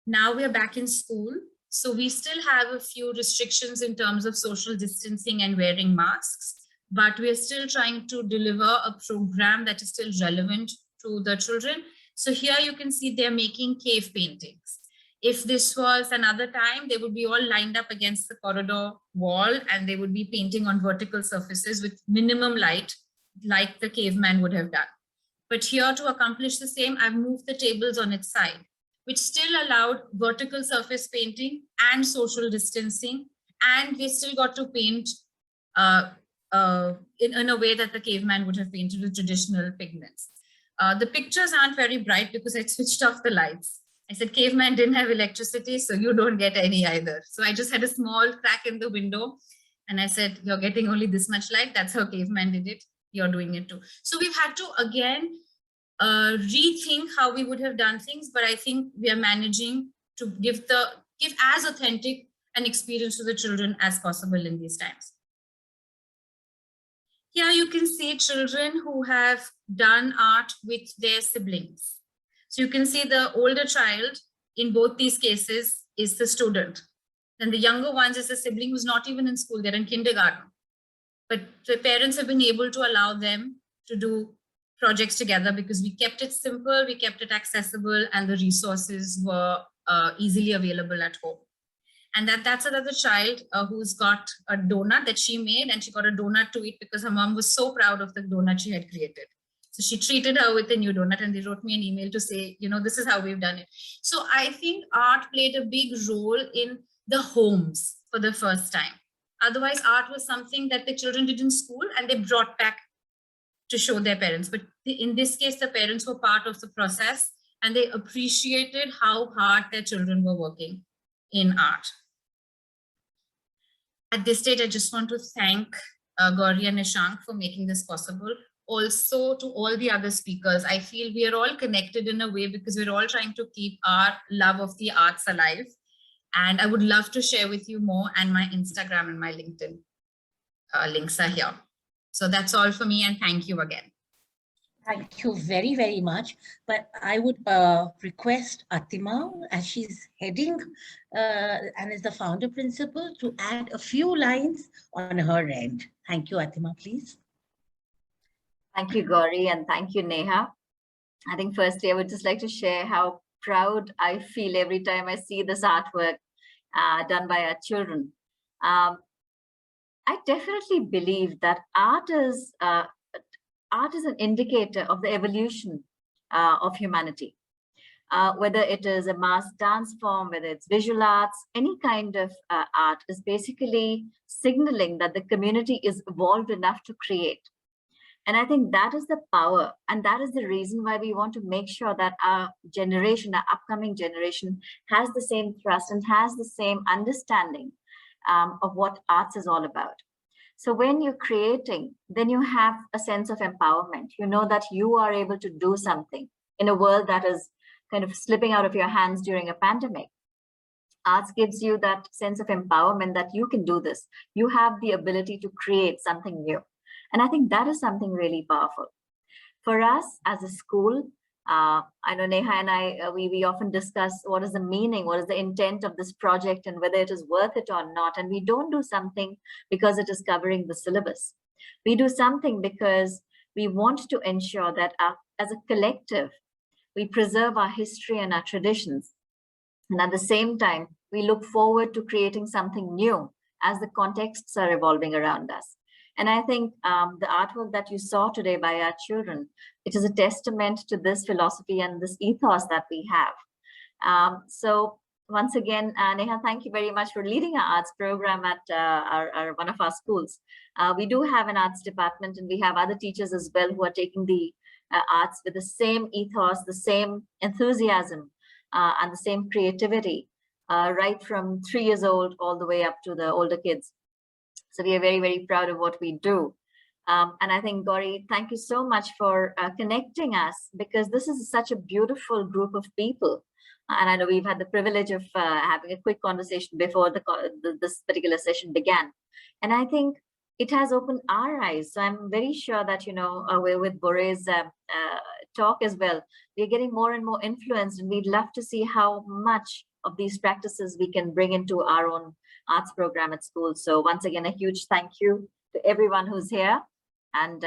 Now we're back in school. So we still have a few restrictions in terms of social distancing and wearing masks, but we're still trying to deliver a program that is still relevant to the children. So here you can see they're making cave paintings. If this was another time, they would be all lined up against the corridor wall and they would be painting on vertical surfaces with minimum light, like the caveman would have done. But here, to accomplish the same, I've moved the tables on its side, which still allowed vertical surface painting and social distancing. And they still got to paint in a way that the caveman would have painted with traditional pigments. The pictures aren't very bright because I switched off the lights. I said, caveman didn't have electricity, so you don't get any either. So I just had a small crack in the window. And I said, you're getting only this much light. That's how caveman did it. You're doing it too. So we've had to, again, rethink how we would have done things. But I think we are managing to give as authentic an experience to the children as possible in these times. Here you can see children who have done art with their siblings. So you can see the older child in both these cases is the student. And the younger ones is the sibling who's not even in school, they're in kindergarten. But the parents have been able to allow them to do projects together because we kept it simple, we kept it accessible, and the resources were easily available at home. And that's another child who's got a donut that she made, and she got a donut to eat because her mom was so proud of the donut she had created. So she treated her with a new donut, and they wrote me an email to say, you know, this is how we've done it. So I think art played a big role in the homes for the first time. Otherwise, art was something that the children did in school and they brought back to show their parents. But in this case, the parents were part of the process and they appreciated how hard their children were working in art. At this stage, I just want to thank Gouri and Nishank for making this possible. Also to all the other speakers, I feel we are all connected in a way because we're all trying to keep our love of the arts alive. And I would love to share with you more, and my Instagram and my LinkedIn links are here. So that's all for me, and thank you again. Thank you very, very much. But I would request Atima, as she's heading and is the founder principal, to add a few lines on her end. Thank you, Atima, please. Thank you, Gouri, and thank you, Neha. I think firstly, I would just like to share how proud I feel every time I see this artwork done by our children. I definitely believe that art is an indicator of the evolution of humanity. Whether it is a mass dance form, whether it's visual arts, any kind of art is basically signaling that the community is evolved enough to create. And I think that is the power, and that is the reason why we want to make sure that our generation, our upcoming generation, has the same thrust and has the same understanding of what arts is all about. So when you're creating, then you have a sense of empowerment. You know that you are able to do something in a world that is kind of slipping out of your hands during a pandemic. Arts gives you that sense of empowerment that you can do this. You have the ability to create something new. And I think that is something really powerful. For us as a school, I know Neha and I, we often discuss what is the meaning, what is the intent of this project and whether it is worth it or not. And we don't do something because it is covering the syllabus. We do something because we want to ensure that as a collective, we preserve our history and our traditions. And at the same time, we look forward to creating something new as the contexts are evolving around us. And I think the artwork that you saw today by our children, it is a testament to this philosophy and this ethos that we have. So once again, Neha, thank you very much for leading our arts program at one of our schools. We do have an arts department, and we have other teachers as well who are taking the arts with the same ethos, the same enthusiasm, and the same creativity, right from 3 years old all the way up to the older kids. So we are very, very proud of what we do. And I think, Gouri, thank you so much for connecting us, because this is such a beautiful group of people. And I know we've had the privilege of having a quick conversation before this particular session began. And I think it has opened our eyes. So I'm very sure that, you know, with Gouri's talk as well, we're getting more and more influenced, and we'd love to see how much of these practices we can bring into our own arts program at school. So once again, a huge thank you to everyone who's here. And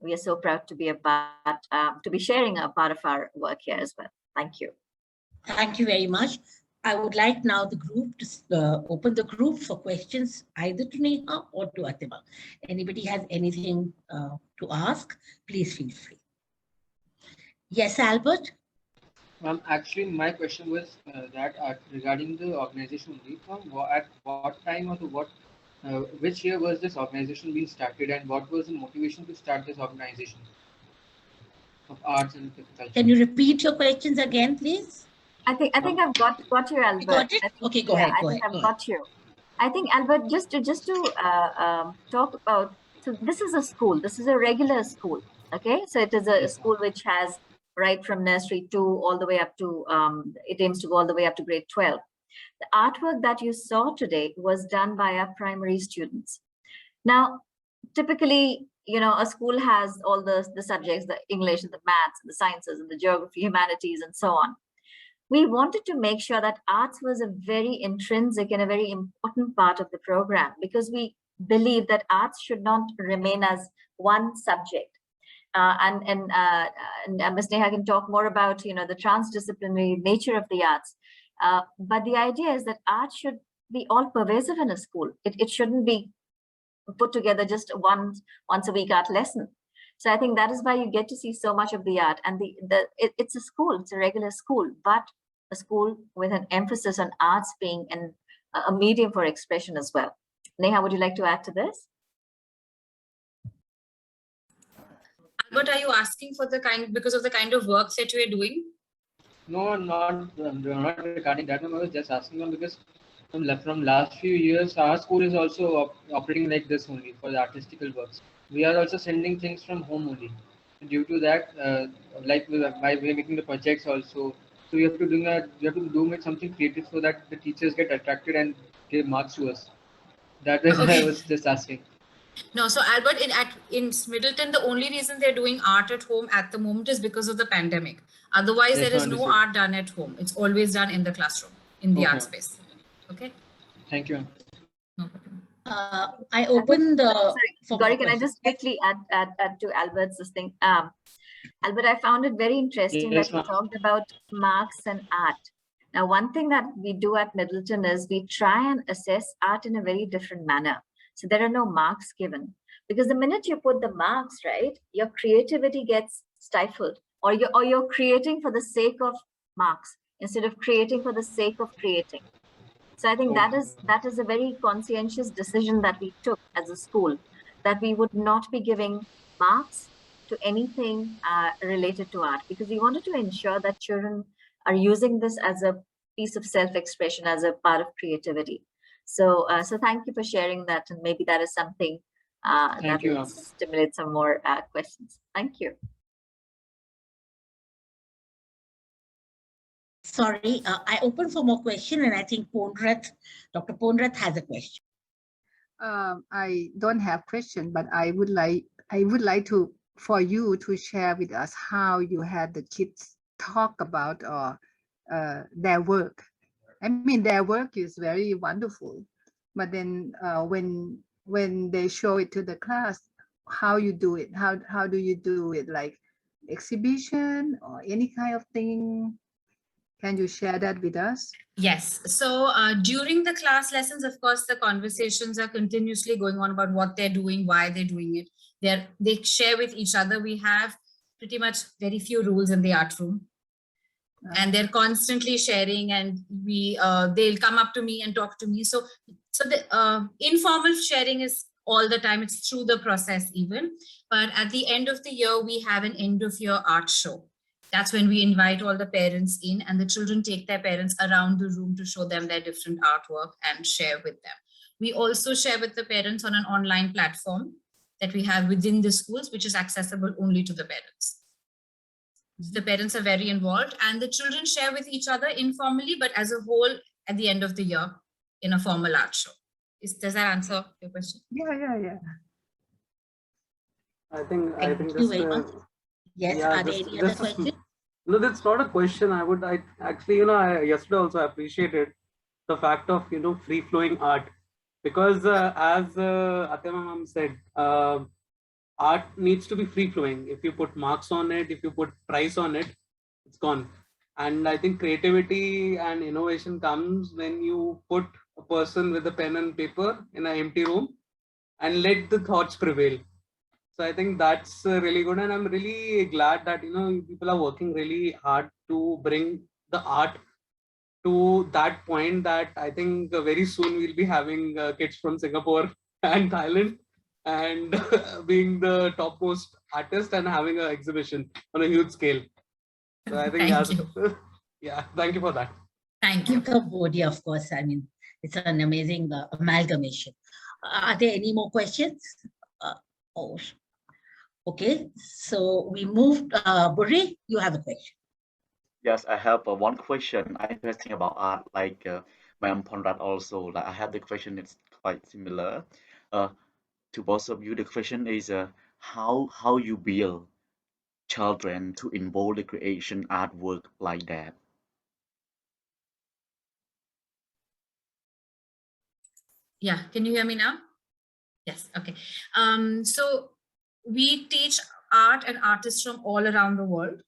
we are so proud to be a part, to be sharing a part of our work here as well. Thank you. Thank you very much. I would like now the group to open the group for questions, either to Neha or to Atima. Anybody has anything to ask, please feel free. Yes, Albert? Actually, my question was regarding the organization only. At what time or which year was this organization being started, and what was the motivation to start this organization of arts and culture? Can you repeat your questions again, please? I think I've got you, Albert. You got it? Okay, go ahead. I think I've got you. I think, Albert, just to talk about, so this is a school. This is a regular school. Okay, so it is a school which has right from nursery 2 all the way up to, it aims to go all the way up to grade 12. The artwork that you saw today was done by our primary students. Now, typically, you know, a school has all the subjects, the English and the maths, and the sciences and the geography, humanities, and so on. We wanted to make sure that arts was a very intrinsic and a very important part of the program, because we believe that arts should not remain as one subject. And Ms. Neha can talk more about, you know, the transdisciplinary nature of the arts. But the idea is that art should be all pervasive in a school. It shouldn't be put together just once a week art lesson. So I think that is why you get to see so much of the art. And it's a school, it's a regular school, but a school with an emphasis on arts being a medium for expression as well. Neha, would you like to add to this? Albert, are you asking for because of the kind of work that you are doing? No, not regarding that. I was just asking because from last few years, our school is also operating like this only for the artistical works. We are also sending things from home only. Due to that, like we are making the projects also, so we have to do something creative so that the teachers get attracted and give marks to us. That is why I was just asking. No, so Albert, in Middleton, the only reason they're doing art at home at the moment is because of the pandemic. Otherwise, there is no art done at home. It's always done in the classroom, in the art space. Okay. Thank you. No problem. I open the. Sorry, Gouri, can I just quickly add to Albert's thing? Albert, I found it very interesting that you talked about marks and art. Now, one thing that we do at Middleton is we try and assess art in a very different manner. So there are no marks given, because the minute you put the marks, right, your creativity gets stifled. or you're creating for the sake of marks instead of creating for the sake of creating. So I think that is a very conscientious decision that we took as a school, that we would not be giving marks to anything related to art, because we wanted to ensure that children are using this as a piece of self-expression, as a part of creativity. So, so thank you for sharing that, and maybe that is something that will stimulate some more questions. Thank you. Sorry, I open for more question, and I think Dr. Ponrath has a question. I don't have question, but I would like for you to share with us how you had the kids talk about their work. I mean, their work is very wonderful, but then when they show it to the class, how you do it? How do you do it? Like exhibition or any kind of thing? Can you share that with us? Yes. So during the class lessons, of course, the conversations are continuously going on about what they're doing, why they're doing it. They share with each other. We have pretty much very few rules in the art room. And they're constantly sharing, and they'll come up to me and talk to me. So the informal sharing is all the time. It's through the process even. But at the end of the year, we have an end of year art show. That's when we invite all the parents in, and the children take their parents around the room to show them their different artwork and share with them. We also share with the parents on an online platform that we have within the schools, which is accessible only to the parents. The parents are very involved, and the children share with each other informally, but as a whole at the end of the year in a formal art show. Does that answer your question? Yeah. I think Thank you very much. Yes, yeah, are there any other questions? No, that's not a question. I actually, yesterday also appreciated the fact of, free flowing art, because as Atema ma'am said, art needs to be free flowing. If you put marks on it, if you put price on it, it's gone. And I think creativity and innovation comes when you put a person with a pen and paper in an empty room and let the thoughts prevail. So I think that's really good, and I'm really glad that people are working really hard to bring the art to that point, that I think very soon we'll be having kids from Singapore and Thailand and being the topmost artist and having an exhibition on a huge scale. So I think Thank you. Yeah, thank you for that. Thank you. Cambodia, of course. I mean, it's an amazing amalgamation. Are there any more questions? Okay, so we moved. Gouri, you have a question. Yes, I have one question. I'm interested about art, like Ma'am Ponrat also. Like I have the question. It's quite similar. To both of you, the question is how you build children to involve the creation artwork like that. Yeah, can you hear me now? Yes, okay. So we teach art and artists from all around the world.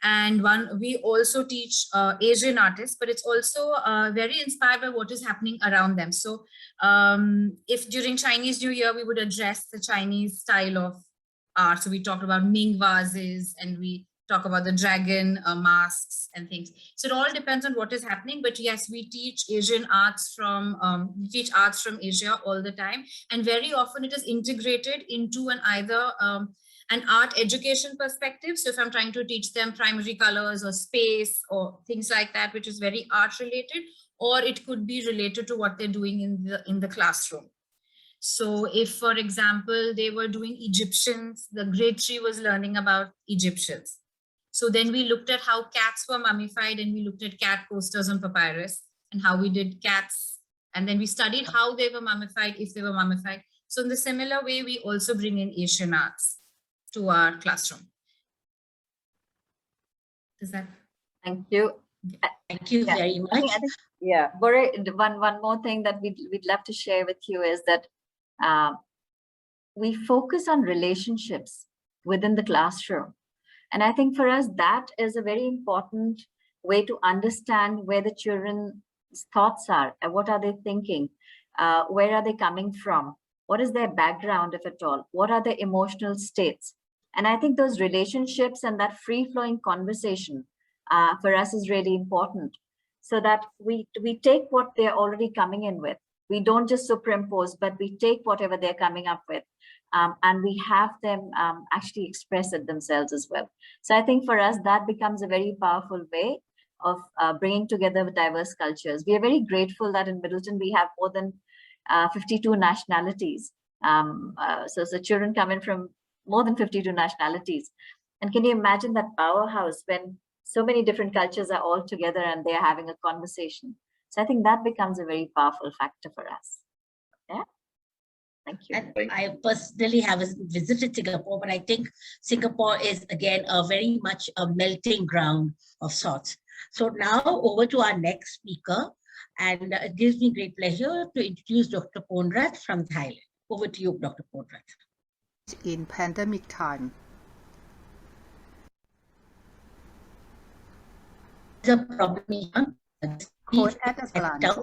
And we also teach Asian artists, but it's also very inspired by what is happening around them. So if during Chinese New Year, we would address the Chinese style of art. So we talked about Ming vases, and we talk about the dragon masks and things. So it all depends on what is happening. But yes, we teach Asian arts from Asia all the time. And very often it is integrated into either an art education perspective. So if I'm trying to teach them primary colors or space or things like that, which is very art related, or it could be related to what they're doing in the classroom. So if, for example, they were doing Egyptians, the grade 3 was learning about Egyptians. So then we looked at how cats were mummified, and we looked at cat posters on papyrus and how we did cats. And then we studied how they were mummified, if they were mummified. So in the similar way, we also bring in Asian arts to our classroom. Is that? Thank you. Thank you very much. I think, yeah, Gouri, one more thing that we'd love to share with you is that we focus on relationships within the classroom. And I think for us, that is a very important way to understand where the children's thoughts are, and what are they thinking, where are they coming from, what is their background, if at all, what are their emotional states. And I think those relationships and that free-flowing conversation for us is really important, so that we take what they're already coming in with. We don't just superimpose, but we take whatever they're coming up with, and we have them actually express it themselves as well. So I think for us, that becomes a very powerful way of bringing together diverse cultures. We are very grateful that in Middleton, we have more than 52 nationalities. So children come in from more than 52 nationalities. And can you imagine that powerhouse when so many different cultures are all together and they're having a conversation? So I think that becomes a very powerful factor for us. Yeah. Thank you. And I personally haven't visited Singapore, but I think Singapore is, again, a very much a melting ground of sorts. So now over to our next speaker, and it gives me great pleasure to introduce Dr. Ponrat from Thailand. Over to you, Dr. Ponrat. In pandemic time. There's a problem here. Khon at a glance.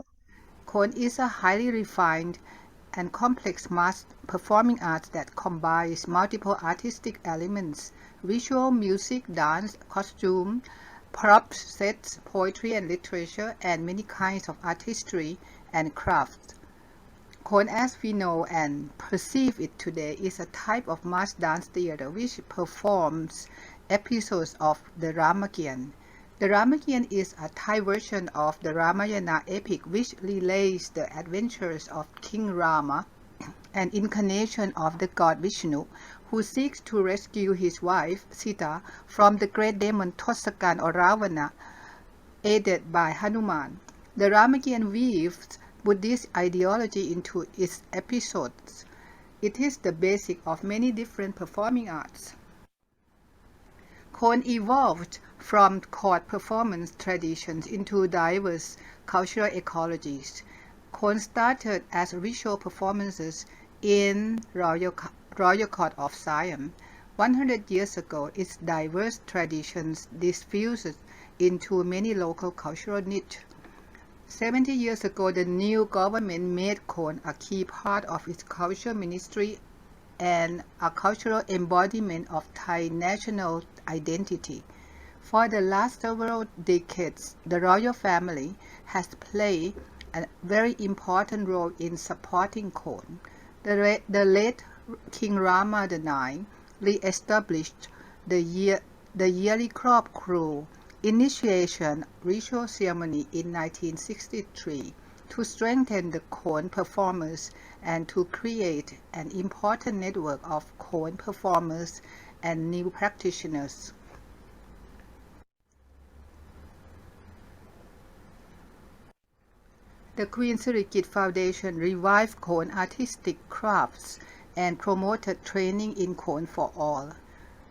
Khon is a highly refined and complex mass performing arts that combines multiple artistic elements: visual, music, dance, costume, props, sets, poetry and literature, and many kinds of artistry and crafts. Khon, as we know and perceive it today, is a type of mass dance theater which performs episodes of the Ramakien. The Ramakien is a Thai version of the Ramayana epic which relays the adventures of King Rama, an incarnation of the god Vishnu, who seeks to rescue his wife Sita from the great demon Tosakan or Ravana, aided by Hanuman. The Ramakien weaves Buddhist ideology into its episodes. It is the basic of many different performing arts. Khon evolved from court performance traditions into diverse cultural ecologies. Khon started as visual performances in Royal Court of Siam. 100 years ago, its diverse traditions diffused into many local cultural niches. 70 years ago, the new government made Khon a key part of its culture ministry and a cultural embodiment of Thai national identity. For the last several decades, the royal family has played a very important role in supporting Khon. The late King Rama IX re-established the yearly crop crew initiation ritual ceremony in 1963 to strengthen the Khon performers and to create an important network of Khon performers and new practitioners. The Queen Sirikit Foundation revived Khon artistic crafts and promoted training in Khon for all.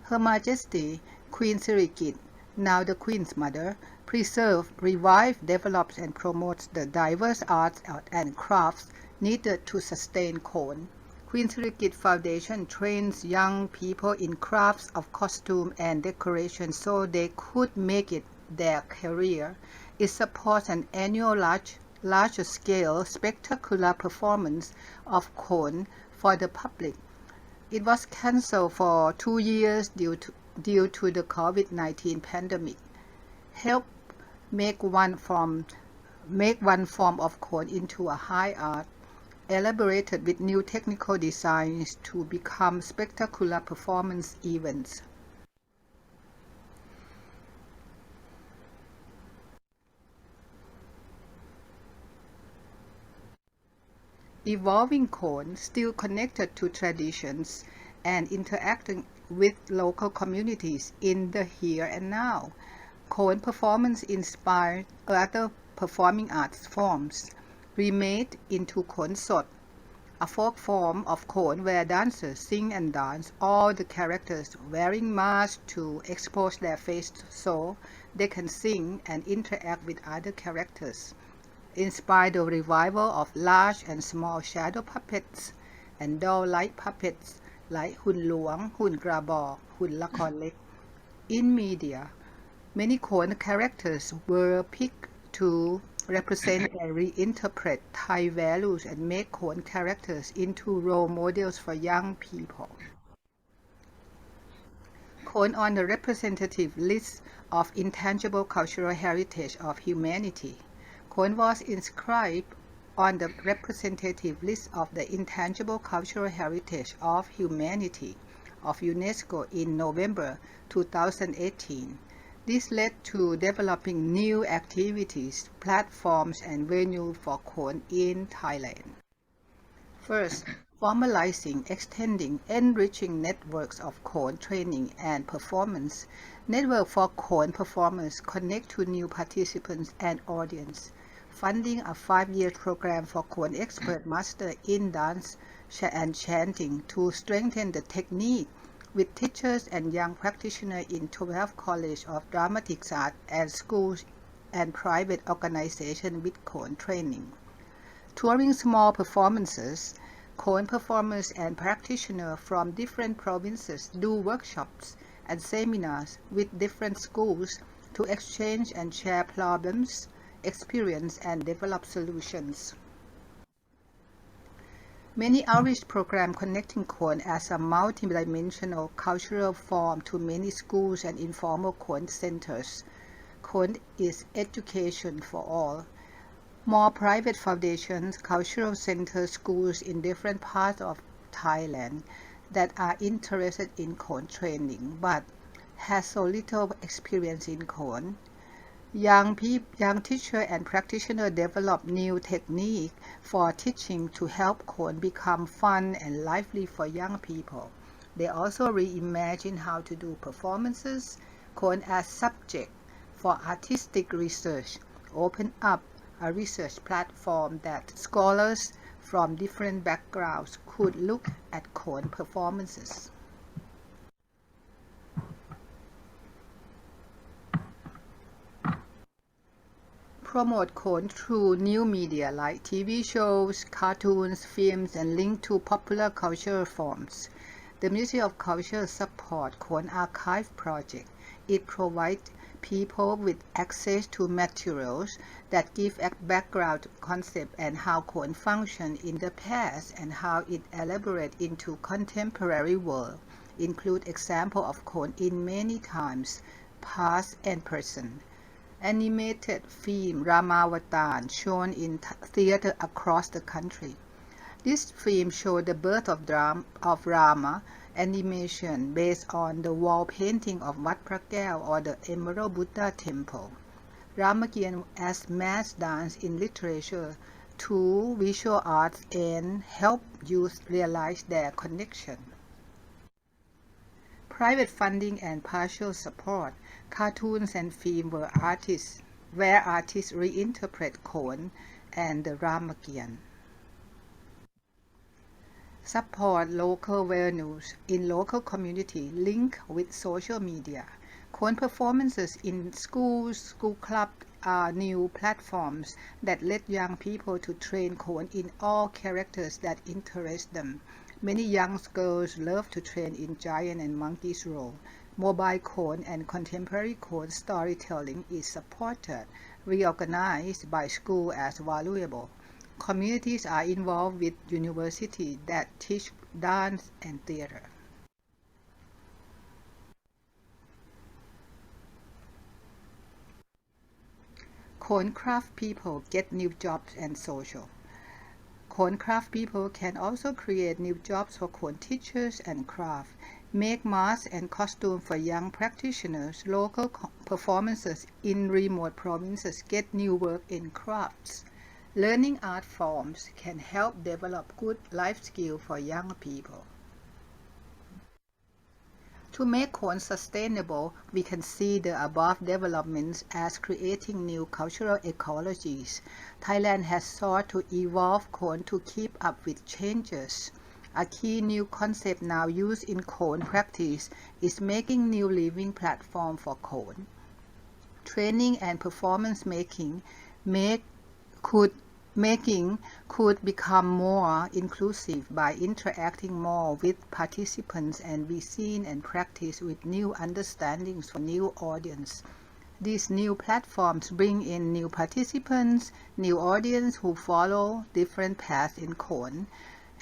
Her Majesty Queen Sirikit, now the Queen's Mother, preserves, revives, develops and promotes the diverse arts and crafts needed to sustain Khon. Queen Sirikit Foundation trains young people in crafts of costume and decoration so they could make it their career. It supports an annual larger-scale spectacular performance of Khon for the public. It was cancelled for 2 years due to the COVID-19 pandemic. Help make one form of Khon into a high art, elaborated with new technical designs to become spectacular performance events. Evolving Khon, still connected to traditions and interacting with local communities in the here and now. Khon performance inspired other performing arts forms, remade into Khon Sot, a folk form of Khon where dancers sing and dance, all the characters wearing masks to expose their face so they can sing and interact with other characters. Inspired the revival of large and small shadow puppets and doll-like puppets like Hun Luang, Hun Grabor, Hun Lakon Lek. In media, many Khon characters were picked to represent and reinterpret Thai values and make Khon characters into role models for young people. Khon on the representative list of intangible cultural heritage of humanity. Khon was inscribed on the representative list of the intangible cultural heritage of humanity of UNESCO in November 2018. This led to developing new activities, platforms, and venues for Khon in Thailand. First, formalizing, extending, enriching networks of Khon training and performance. Network for Khon performers connect to new participants and audience. Funding a 5-year program for Khon expert master in dance and chanting to strengthen the technique with teachers and young practitioners in 12 colleges of dramatic art and schools and private organizations with Khon training. Touring small performances, Khon performers and practitioners from different provinces do workshops and seminars with different schools to exchange and share problems, experience, and develop solutions. Many outreach programs connecting Khon as a multidimensional cultural form to many schools and informal Khon centers. Khon is education for all. More private foundations, cultural centers, schools in different parts of Thailand that are interested in Khon training but has so little experience in Khon. Young teachers and practitioners develop new techniques for teaching to help Khon become fun and lively for young people. They also reimagine how to do performances. Khon as subject for artistic research open up a research platform that scholars from different backgrounds could look at Khon performances. Promote Khon through new media like TV shows, cartoons, films, and link to popular cultural forms. The Ministry of Culture supports Khon Archive project. It provides people with access to materials that give a background to concept and how Khon functioned in the past and how it elaborates into contemporary world. Include example of Khon in many times, past and present. Animated film Ramavatan shown in theater across the country. This film showed the birth of Rama animation based on the wall painting of Wat Phra or the Emerald Buddha Temple. Ramakian as mass dance in literature to visual arts and help youth realize their connection. Private funding and partial support. Cartoons and film where artists reinterpret Khon and the Ramakien. Support local venues in local community link with social media. Khon performances in schools, school clubs are new platforms that let young people to train Khon in all characters that interest them. Many young girls love to train in giant and monkey's role. Mobile Khon and contemporary Khon storytelling is supported, reorganized by school as valuable. Communities are involved with universities that teach dance and theater. Khon craft people get new jobs and social. Khon craft people can also create new jobs for Khon teachers and craft, make masks and costumes for young practitioners. Local performances in remote provinces get new work in crafts. Learning art forms can help develop good life skills for young people. To make Khon sustainable, we can see the above developments as creating new cultural ecologies. Thailand has sought to evolve Khon to keep up with changes. A key new concept now used in Khon practice is making new living platform for Khon. Training and performance making could become more inclusive by interacting more with participants and be seen and practiced with new understandings for new audience. These new platforms bring in new participants, new audience who follow different paths in Khon,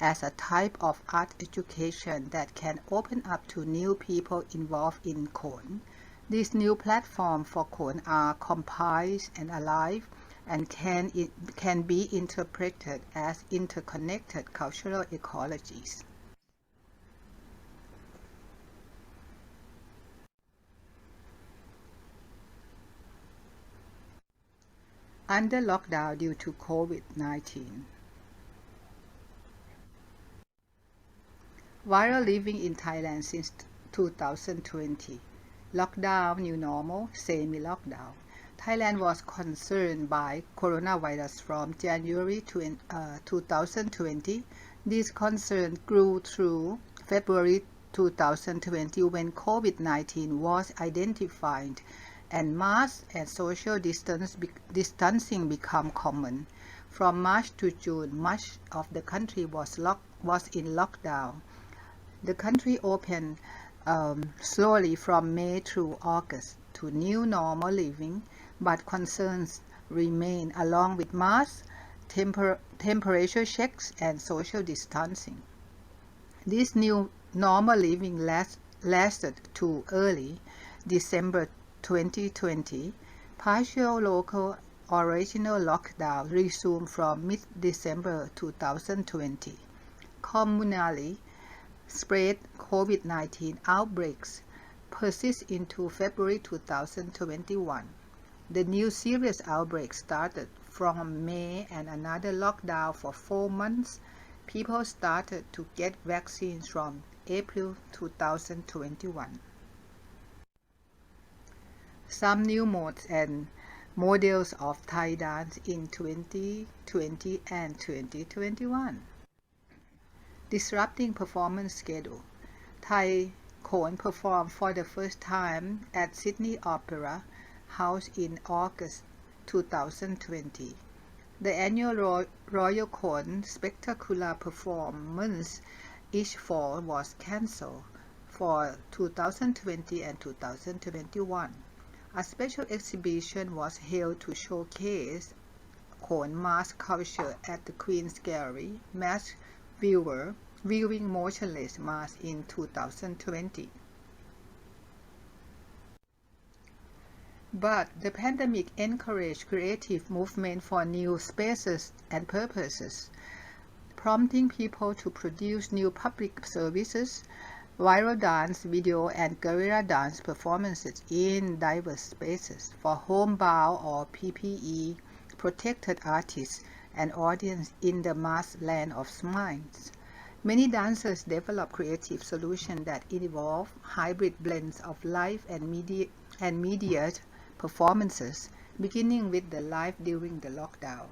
as a type of art education that can open up to new people involved in Khon. These new platforms for Khon are compiled and alive and can be interpreted as interconnected cultural ecologies. Under lockdown due to COVID-19. Viral living in Thailand since 2020. Lockdown, new normal, semi-lockdown. Thailand was concerned by coronavirus from January to 2020. These concerns grew through February 2020 when COVID-19 was identified and mask and social distancing become common. From March to June, much of the country was in lockdown. The country opened slowly from May through August to new normal living, but concerns remain along with masks, temperature checks, and social distancing. This new normal living lasted to early December 2020. Partial local original lockdown resumed from mid-December 2020. Communally spread COVID-19 outbreaks persist into February 2021. The new serious outbreak started from May and another lockdown for 4 months. People started to get vaccines from April 2021. Some new modes and models of Thai dance in 2020 and 2021. Disrupting performance schedule. Thai Khon performed for the first time at Sydney Opera House in August 2020. The annual Royal Khon spectacular performance each fall was cancelled for 2020 and 2021. A special exhibition was held to showcase Khon mask culture at the Queen's Gallery, mask viewing motionless mask in 2020. But the pandemic encouraged creative movement for new spaces and purposes, prompting people to produce new public services, viral dance video and guerrilla dance performances in diverse spaces for homebound or PPE protected artists and audience in the mass land of smiles. Many dancers develop creative solutions that involve hybrid blends of live and media performances, beginning with the live during the lockdown.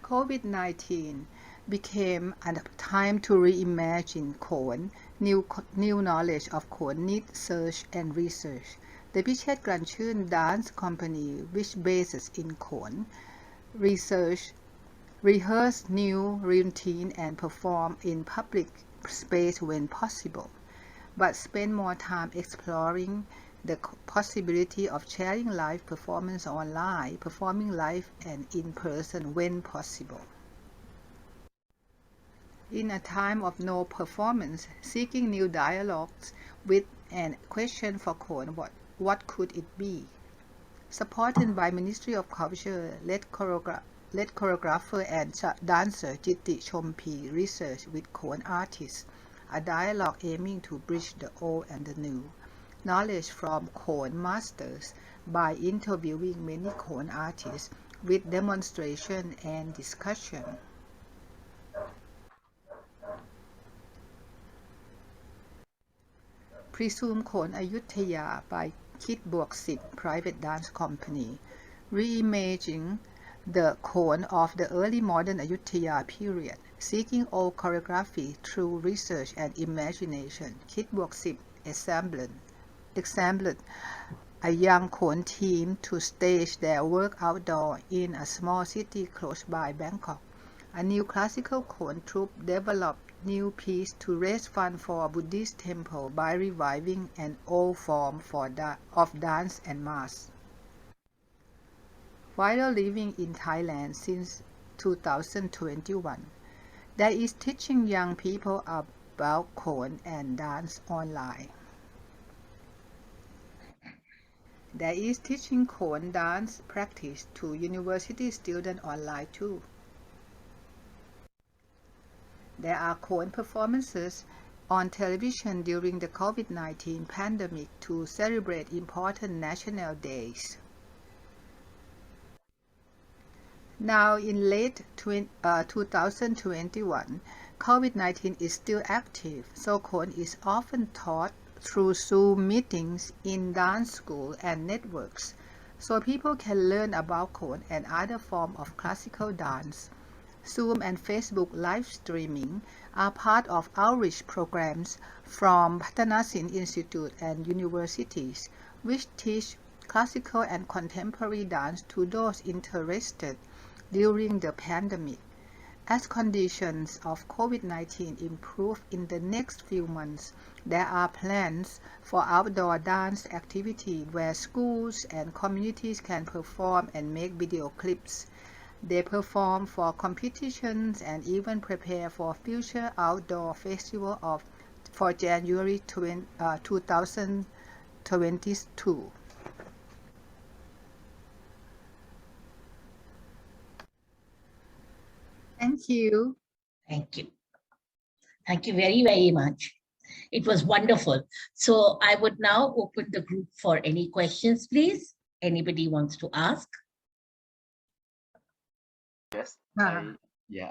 COVID-19 became a time to reimagine Khon. New knowledge of Khon needs search and research. The Pichet Granchun Dance Company, which bases in Khon, rehearse new routine and perform in public space when possible, but spend more time exploring the possibility of sharing live performance online, performing live and in person when possible. In a time of no performance, seeking new dialogues with and question for Khon, what could it be? Supported by Ministry of Culture, led choreographer and dancer Jiti Chompi research with Khon artists, a dialogue aiming to bridge the old and the new. Knowledge from Khon masters by interviewing many Khon artists with demonstration and discussion. Presumed Khon Ayutthaya by Kit Bwak Sit Private Dance Company, reimagining the Khon of the early modern Ayutthaya period, seeking old choreography through research and imagination. Kit Bwak Sit assembled a young Khon team to stage their work outdoor in a small city close by Bangkok. A new classical Khon troupe developed new piece to raise funds for a Buddhist temple by reviving an old form of dance and mass. while living in Thailand since 2021, that is teaching young people about Khon and dance online. That is teaching Khon dance practice to university students online too. There are Khon performances on television during the COVID-19 pandemic to celebrate important national days. Now in late 2021, COVID-19 is still active, so Khon is often taught through Zoom meetings in dance school and networks, so people can learn about Khon and other forms of classical dance. Zoom and Facebook live streaming are part of outreach programs from Pathanasin Institute and universities, which teach classical and contemporary dance to those interested during the pandemic. As conditions of COVID-19 improve in the next few months, there are plans for outdoor dance activity where schools and communities can perform and make video clips. They perform for competitions and even prepare for future outdoor festival for January 2022. Thank you. Thank you. Thank you very, very much. It was wonderful. So I would now open the group for any questions, please. Anybody wants to ask? Yes, Ah.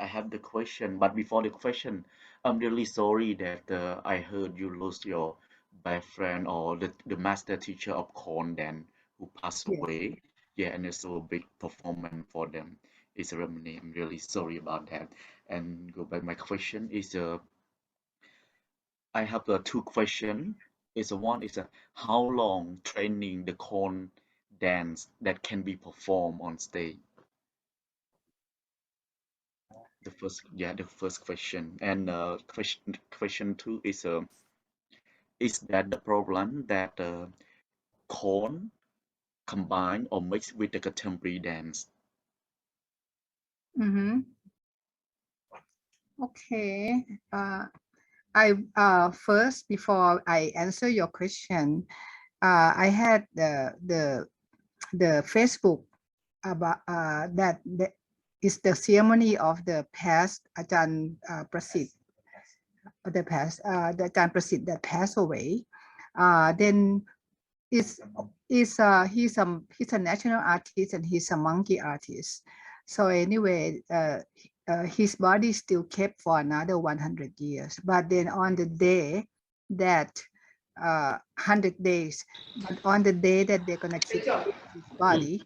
I have the question, but before the question, I'm really sorry that I heard you lost your best friend or the master teacher of Khon then who passed Yes. away. Yeah, and it's a big performance for them. It's a ceremony. I'm really sorry about that. And go back. My question is, I have two questions. Is one is how long training the Khon dance that can be performed on stage? The first question. And question two is that the problem that Khon combine or mix with the contemporary dance? Mm-hmm. Okay. I first, before I answer your question, I had the Facebook about that is the ceremony of the past Ajahn Prasid, the Ajahn Prasid that passed away. Then he's a national artist and he's a monkey artist. So anyway, his body still kept for another 100 years. But then on the day that 100 days, but on the day that they're gonna keep his body,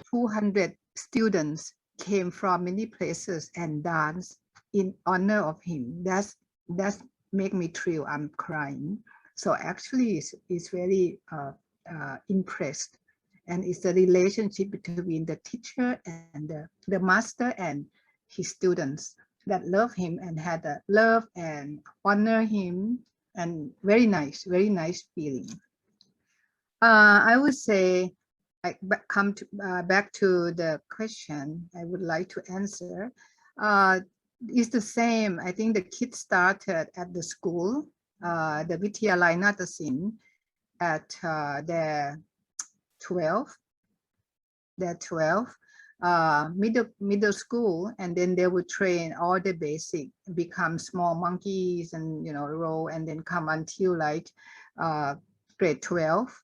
200 students came from many places and danced in honor of him. That's make me thrill. I'm crying. So actually, it's very impressed, and it's the relationship between the teacher and the master and his students that love him and had a love and honor him, and very nice feeling. I would say, back to the question I would like to answer. It's the same. I think the kids started at the school, the Vidyalai Natasin, at their 12, middle school, and then they would train all the basic, become small monkeys and roll, and then come until like grade 12.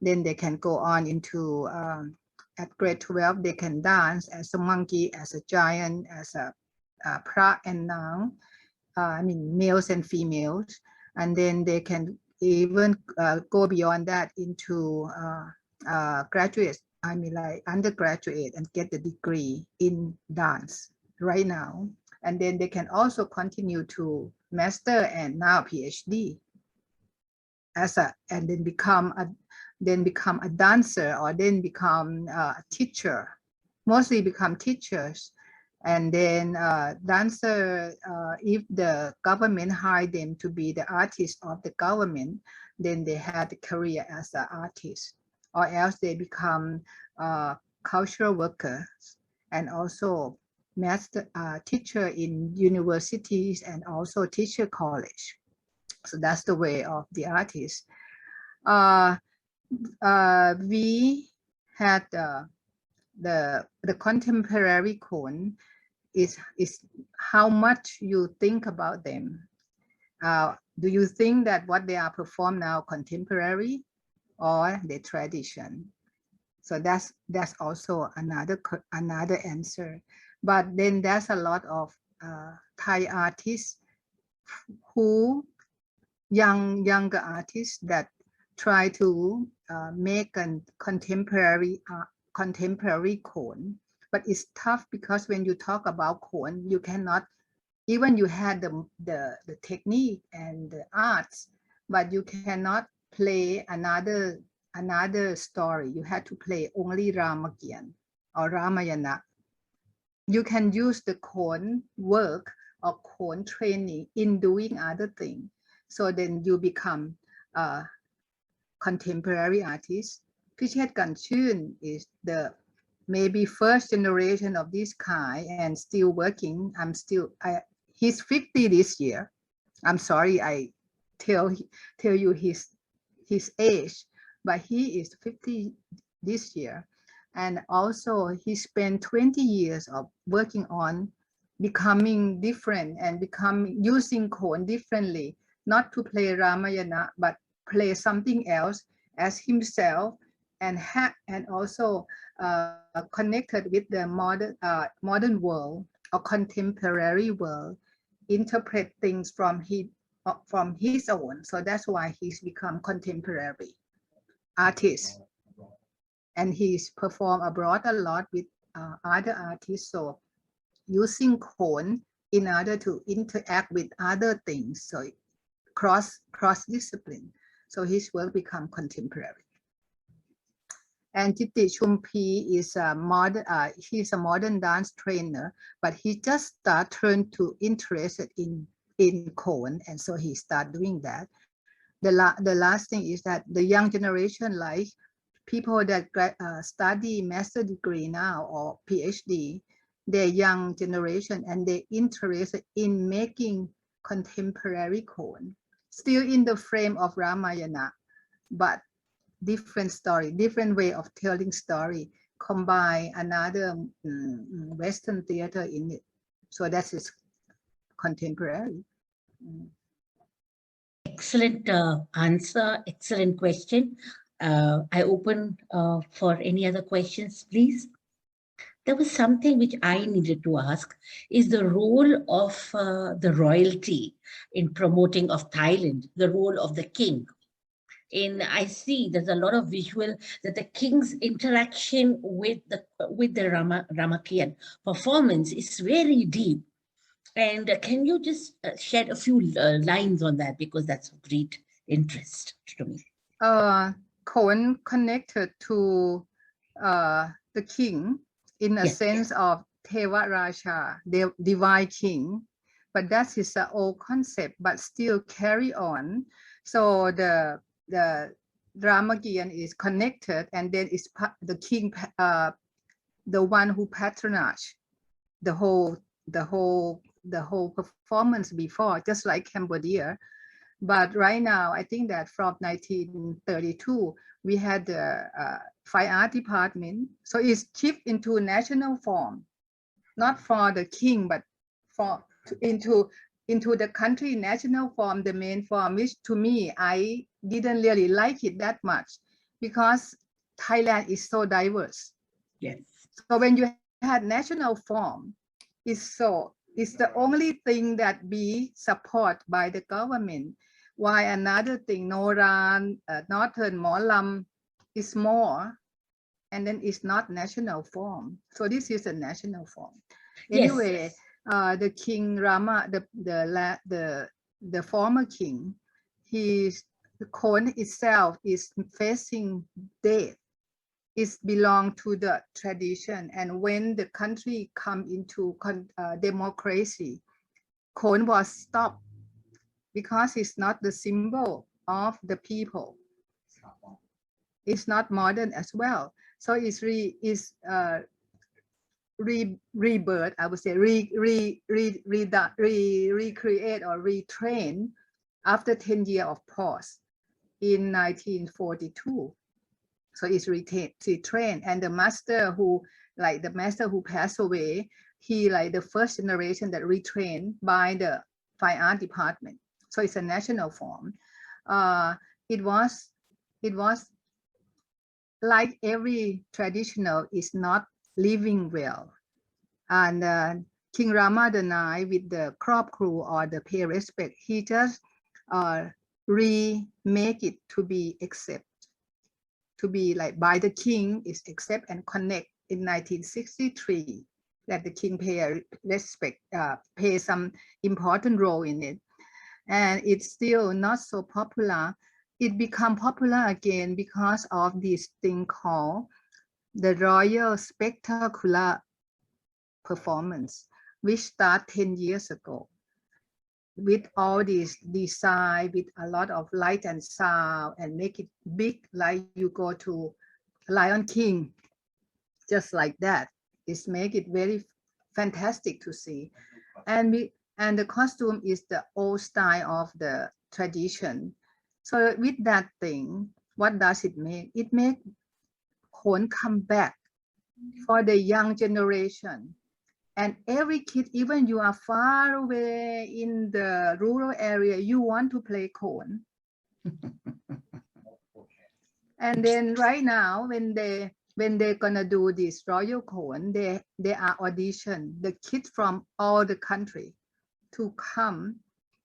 Then they can go on into at grade 12 they can dance as a monkey, as a giant, as a pra and nang, I mean males and females, and then they can even go beyond that into graduate, I mean like undergraduate, and get the degree in dance right now. And then they can also continue to master and now PhD and then become a dancer, or then become a teacher, mostly become teachers. And then dancer, if the government hire them to be the artist of the government, then they have the career as an artist, or else they become cultural workers, and also master teacher in universities and also teacher college. So that's the way of the artist. We had the contemporary Khon is how much you think about them. Do you think that what they are performed now contemporary or the tradition? So that's also another answer. But then there's a lot of Thai artists who younger artists that try to make a contemporary Khon. But it's tough because when you talk about Khon, you cannot, even you had the technique and the arts, but you cannot play another story. You had to play only Ramakien or Ramayana. You can use the Khon work or Khon training in doing other things. So then you become a contemporary artist. Pichet Ganchun is the maybe first generation of this kind and still working. He's 50 this year. I'm sorry, I tell you his age, but he is 50 this year. And also he spent 20 years of working on becoming different and using Khon differently, not to play Ramayana, but play something else as himself, and also connected with the modern world or contemporary world, interpret things from his own. So that's why he's become contemporary artist, and he's performed abroad a lot with other artists. So using Khon in order to interact with other things, so cross discipline. So his work become contemporary. And Titi Chumpi is he's a modern dance trainer, but he just turned to interested in Khon, and so he started doing that. The last thing is that the young generation, like people that study master degree now or PhD, they're young generation and they're interested in making contemporary Khon, still in the frame of Ramayana, but different story, different way of telling story, combine another Western theater in it. So that is contemporary. Excellent answer, excellent question. I open for any other questions, please. There was something which I needed to ask, is the role of the royalty in promoting of Thailand, the role of the king. I see there's a lot of visual that the king's interaction with the Ramakien performance is very deep. And can you just shed a few lines on that, because that's of great interest to me. Khon connected to the king in a sense of Teva Raja, the divine king, but that is an old concept, but still carry on. So the Ramakien is connected, and then is the king, the one who patronage the whole performance before, just like Cambodia. But right now, I think that from 1932, we had the fine art department. So it's shifted into national form, not for the king, but into the country national form, the main form, which to me, I didn't really like it that much, because Thailand is so diverse. Yes. So when you had national form, it's the only thing that be supported by the government. Why another thing, Noran, Northern Molam is more, and then it's not national form. So this is a national form. Anyway, the King Rama, the former king, the Khon itself is facing death. It belongs to the tradition, and when the country come into democracy, Khon was stopped because it's not the symbol of the people. It's not modern as well. So it's rebirth, I would say, recreate or retrain after 10 years of pause in 1942. So it's retrained, and the master who passed away, he like the first generation that retrained by the fine art department. So it's a national form. It was like every traditional is not living well. And King Rama IX with the crop crew or the pay respect, he just remake it to be accept, to be like by the king is accept and connect in 1963, that the king pay respect, pay some important role in it. And it's still not so popular. It become popular again because of this thing called the Royal Spectacular Performance, which started 10 years ago, with all this design, with a lot of light and sound, and make it big, like you go to Lion King, just like that. It's make it very fantastic to see. And the costume is the old style of the tradition. So with that thing, what does it make? It make Khon come back for the young generation. And every kid, even you are far away in the rural area, you want to play Khon. And then right now, when they're gonna do this Royal Khon, they are audition the kids from all the country to come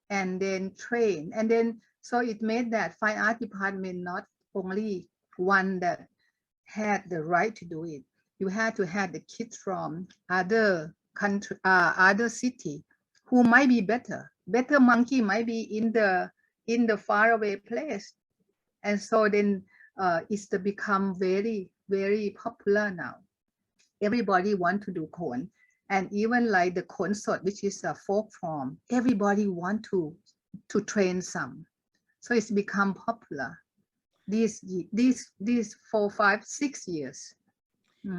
and then train. And then so it made that fine art department not only one that had the right to do it. You had to have the kids from other country, other city, who might be better. Better monkey might be in the faraway place, and so then it's become very, very popular now. Everybody want to do Khon, and even like the Khon Sot, which is a folk form, everybody want to train some. So it's become popular these 4, 5, 6 years.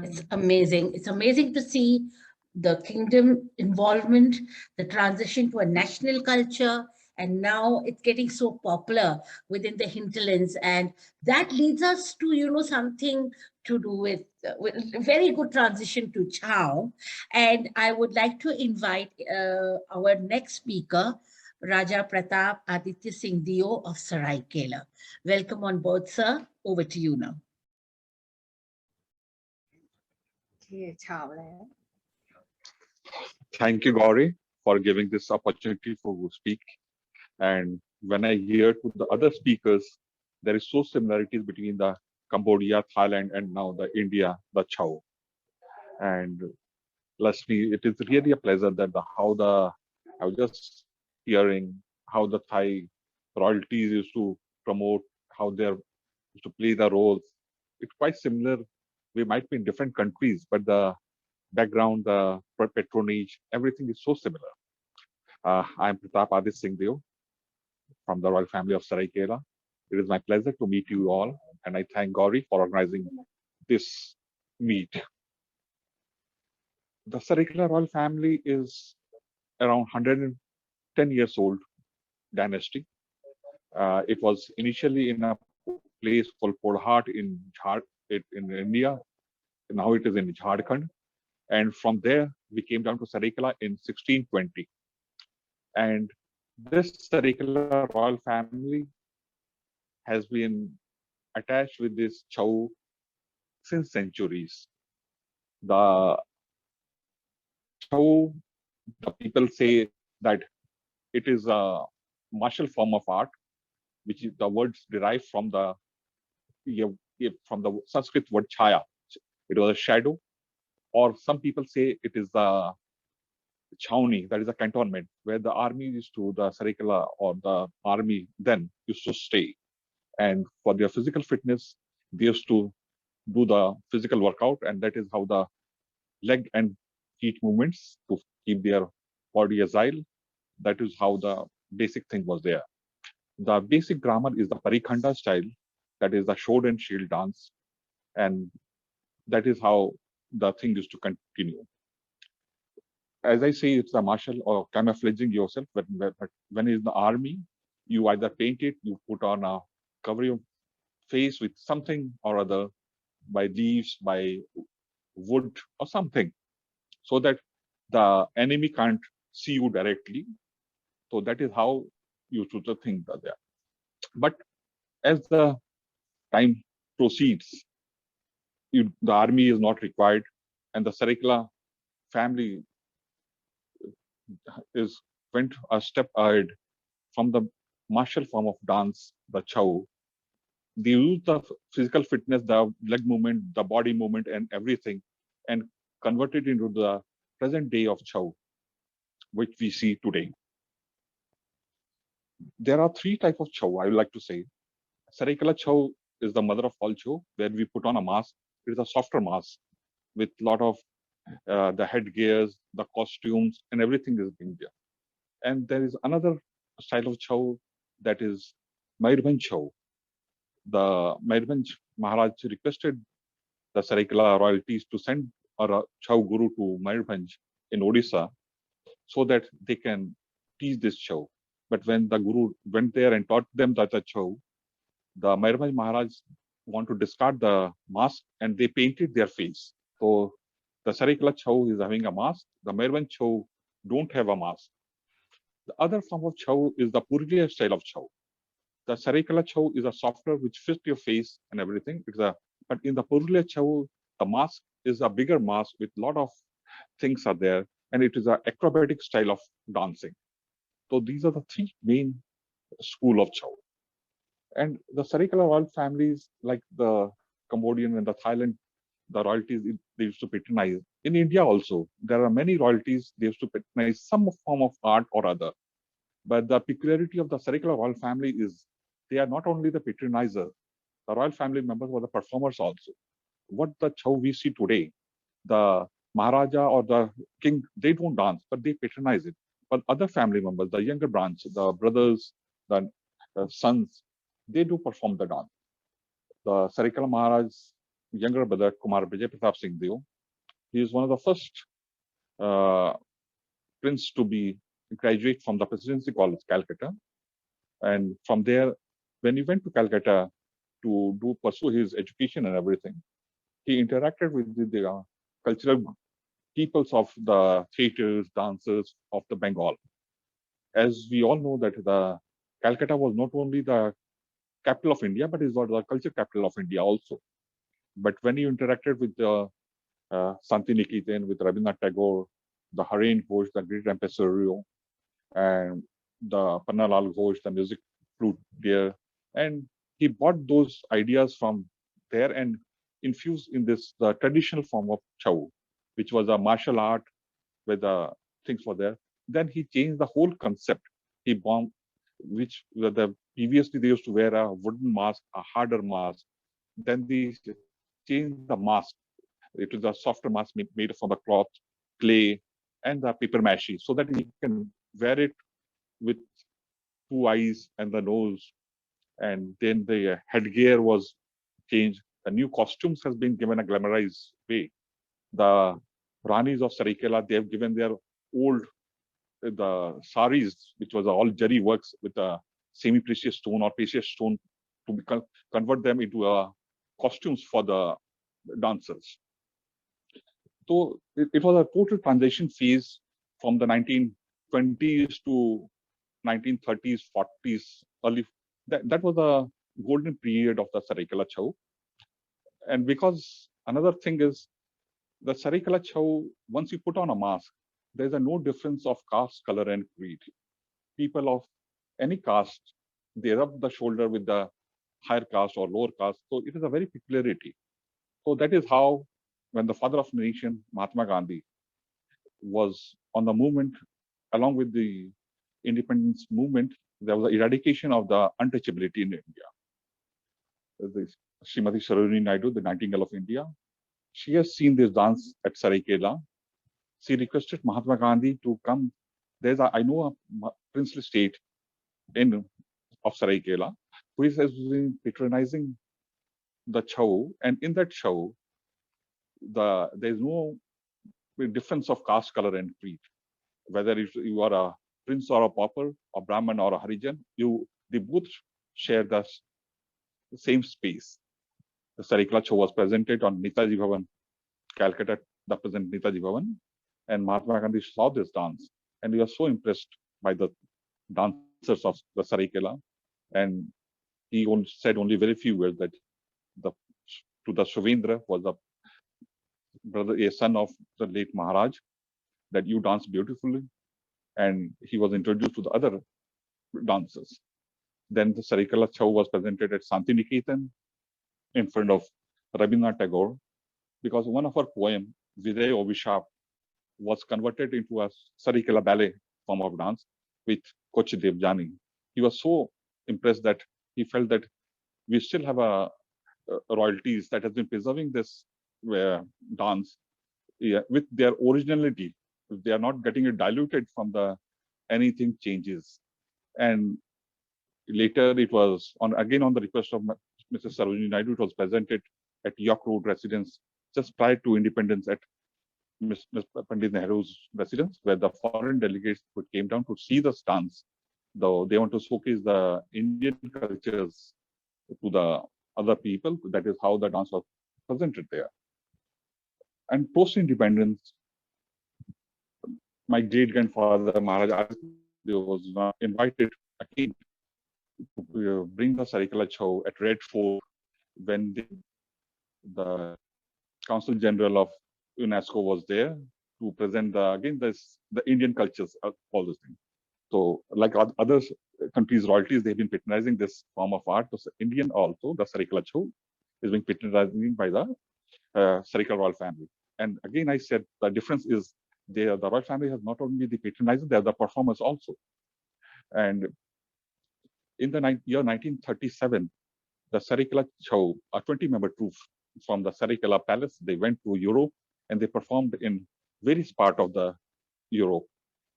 It's amazing. It's amazing to see the kingdom involvement, the transition to a national culture, and now it's getting so popular within the hinterlands. And that leads us to, you know, something to do with a very good transition to Chow. And I would like to invite our next speaker, Raja Pratap Aditya Singh Dio of Saraikela. Welcome on board, sir. Over to you now. Okay, Chow. Thank you, Gouri, for giving this opportunity to speak. And when I hear to the other speakers, there is so similarities between the Cambodia, Thailand, and now the India, the Chow. And lastly, it is really a pleasure that I was just hearing how the Thai royalties used to promote, how they're used to play the roles. It's quite similar. We might be in different countries, but the background, the patronage, everything is so similar. I'm Pratap Aditya Singh Dio from the royal family of Saraikela. It is my pleasure to meet you all, and I thank Gouri for organizing this meet. The Saraikela royal family is around 110 years old dynasty. It was initially in a place called Podhat in India. Now it is in Jharkhand. And from there, we came down to Saraikela in 1620. And this Saraikela royal family has been attached with this Chow since centuries. The Chow, the people say that it is a martial form of art, which is the words derived from the Sanskrit word chaya. It was a shadow. Or some people say it is the Chowni, that is a cantonment, where the army used to, the Saraikela or the army then used to stay. And for their physical fitness, they used to do the physical workout, and that is how the leg and feet movements to keep their body agile. That is how the basic thing was there. The basic grammar is the Parikhanda style, that is the sword and shield dance. And that is how the thing is to continue. As I say, it's a martial or camouflaging yourself. But when in the army, you either paint it, you put on a cover your face with something or other, by leaves, by wood or something, so that the enemy can't see you directly. So that is how you should think that there. But as the time proceeds, the army is not required, and the Saraikela family went a step ahead from the martial form of dance, the Chow. They used the physical fitness, the leg movement, the body movement, and everything, and converted into the present day of Chow, which we see today. There are three types of Chow, I would like to say. Saraikela Chow is the mother of all Chow, where we put on a mask. It is a softer mask with a lot of the headgears, the costumes, and everything is being there. And there is another style of Chow that is Mayurbhanj Chow. The Mayurbhanj Maharaj requested the Saraikela royalties to send a Chow guru to Mayurbhanj in Odisha so that they can teach this Chow. But when the guru went there and taught them that Chow, the Mayurbhanj Maharaj want to discard the mask and they painted their face. So the Saraikela Chow is having a mask. The Mayurbhanj Chow don't have a mask. The other form of Chow is the Purulia style of Chow. The Saraikela Chow is a software which fits your face and everything. But in the Purulia Chow, the mask is a bigger mask with a lot of things are there, and it is an acrobatic style of dancing. So these are the three main school of Chow. And the Saraikela royal families, like the Cambodian and the Thailand, the royalties they used to patronize. In India also, there are many royalties they used to patronize some form of art or other. But the peculiarity of the Saraikela royal family is they are not only the patronizers, the royal family members were the performers also. What the Chow we see today, the Maharaja or the king, they don't dance, but they patronize it. But other family members, the younger branch, the brothers, the sons, they do perform the dance. The Saraikela Maharaj's younger brother, Kumar Vijay Pratap Singh Deo, he is one of the first prince to be graduate from the Presidency College, Calcutta. And from there, when he went to Calcutta to pursue his education and everything, he interacted with the cultural peoples of the theaters, dancers of the Bengal. As we all know that the Calcutta was not only the capital of India, but it was the culture capital of India also. But when he interacted with the Santiniketan, with Rabindranath Tagore, the Haren Ghosh, the great impresario, and the Pannalal Ghosh, the music flute there, and he brought those ideas from there and infused in this the traditional form of Chow, which was a martial art where the things were there. Then he changed the whole concept. He bombed, which previously they used to wear a wooden mask, a harder mask. Then they changed the mask. It was a softer mask made from the cloth, clay, and the paper mache, so that he can wear it with two eyes and the nose. And then the headgear was changed. The new costumes has been given a glamorized way. The Ranis of Saraikela, they have given their old the saris, which was all jari works with a semi-precious stone or precious stone, to convert them into costumes for the dancers. So it was a total transition phase from the 1920s to 1930s, 40s, early. That was a golden period of the Saraikela Chow. And because another thing is, the Saraikela Chow, once you put on a mask, there's no difference of caste, color, and creed. People of any caste, they rub the shoulder with the higher caste or lower caste. So it is a very peculiarity. So that is how, when the father of the nation, Mahatma Gandhi, was on the movement, along with the independence movement, there was an eradication of the untouchability in India. Srimati Sarojini Naidu, the Nightingale of India, she has seen this dance at Saraikela. She requested Mahatma Gandhi to come. I know a princely state of Saraikela who has been patronizing the Chow, and in that Chow, there's no difference of caste, color, and creed. Whether you are a prince or a pauper, a Brahman or a Harijan, they both share the same space. The Sarikla show was presented on Netaji Bhavan, Calcutta, the present Netaji Bhavan, and Mahatma Gandhi saw this dance, and he was so impressed by the dancers of the Sarikela, and he said only very few words that to the Shavendra was the brother, a son of the late Maharaj, that you dance beautifully, and he was introduced to the other dancers. Then the Sarikala Chow was presented at Santiniketan in front of Rabindranath Tagore, because one of her poems, Vidya Obishap, was converted into a Sarikala ballet form of dance with Koch Devjani. He was so impressed that he felt that we still have a royalties that has been preserving this dance with their originality. They are not getting it diluted from anything changes. And later it was again on the request of Mrs. Sarojini Naidu, it was presented at York Road residence just prior to independence at Ms. Pandit Nehru's residence, where the foreign delegates came down to see the dance, though they want to showcase the Indian cultures to the other people. That is how the dance was presented there. And post-independence, my great-grandfather Maharaj was invited again to bring the Sarikala Chow at Red Fort when the Council General of UNESCO was there to present the Indian cultures, all those things. So, like other countries' royalties, they've been patronizing this form of art. So Indian also, the Sarikala Chow, is being patronized by the Sarikala royal family. And again, I said the difference is the royal family has not only the patronizers, they are the performers also. And in the year 1937, the Sarikala Chow, a 20-member troupe from the Sarikala Palace, they went to Europe and they performed in various parts of the Europe.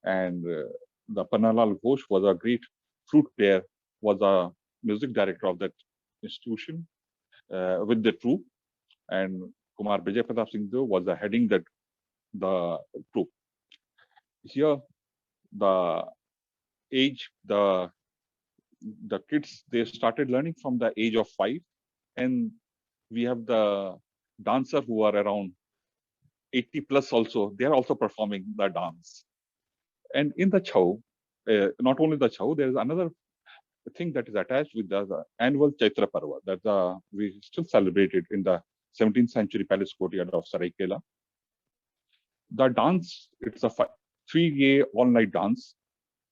And the Pannalal Ghosh was a great flute player, was a music director of that institution with the troupe. And Kumar Vijay Pratap Singh Deo was heading the troupe. Here, the age, the kids, they started learning from the age of 5, and we have the dancer who are around 80 plus also. They are also performing the dance. And in the Chow, not only the Chow, there is another thing that is attached with the annual Chaitra Parva that we still celebrated in the 17th century palace courtyard of Saraikela. The dance, it's a 3-day all-night dance,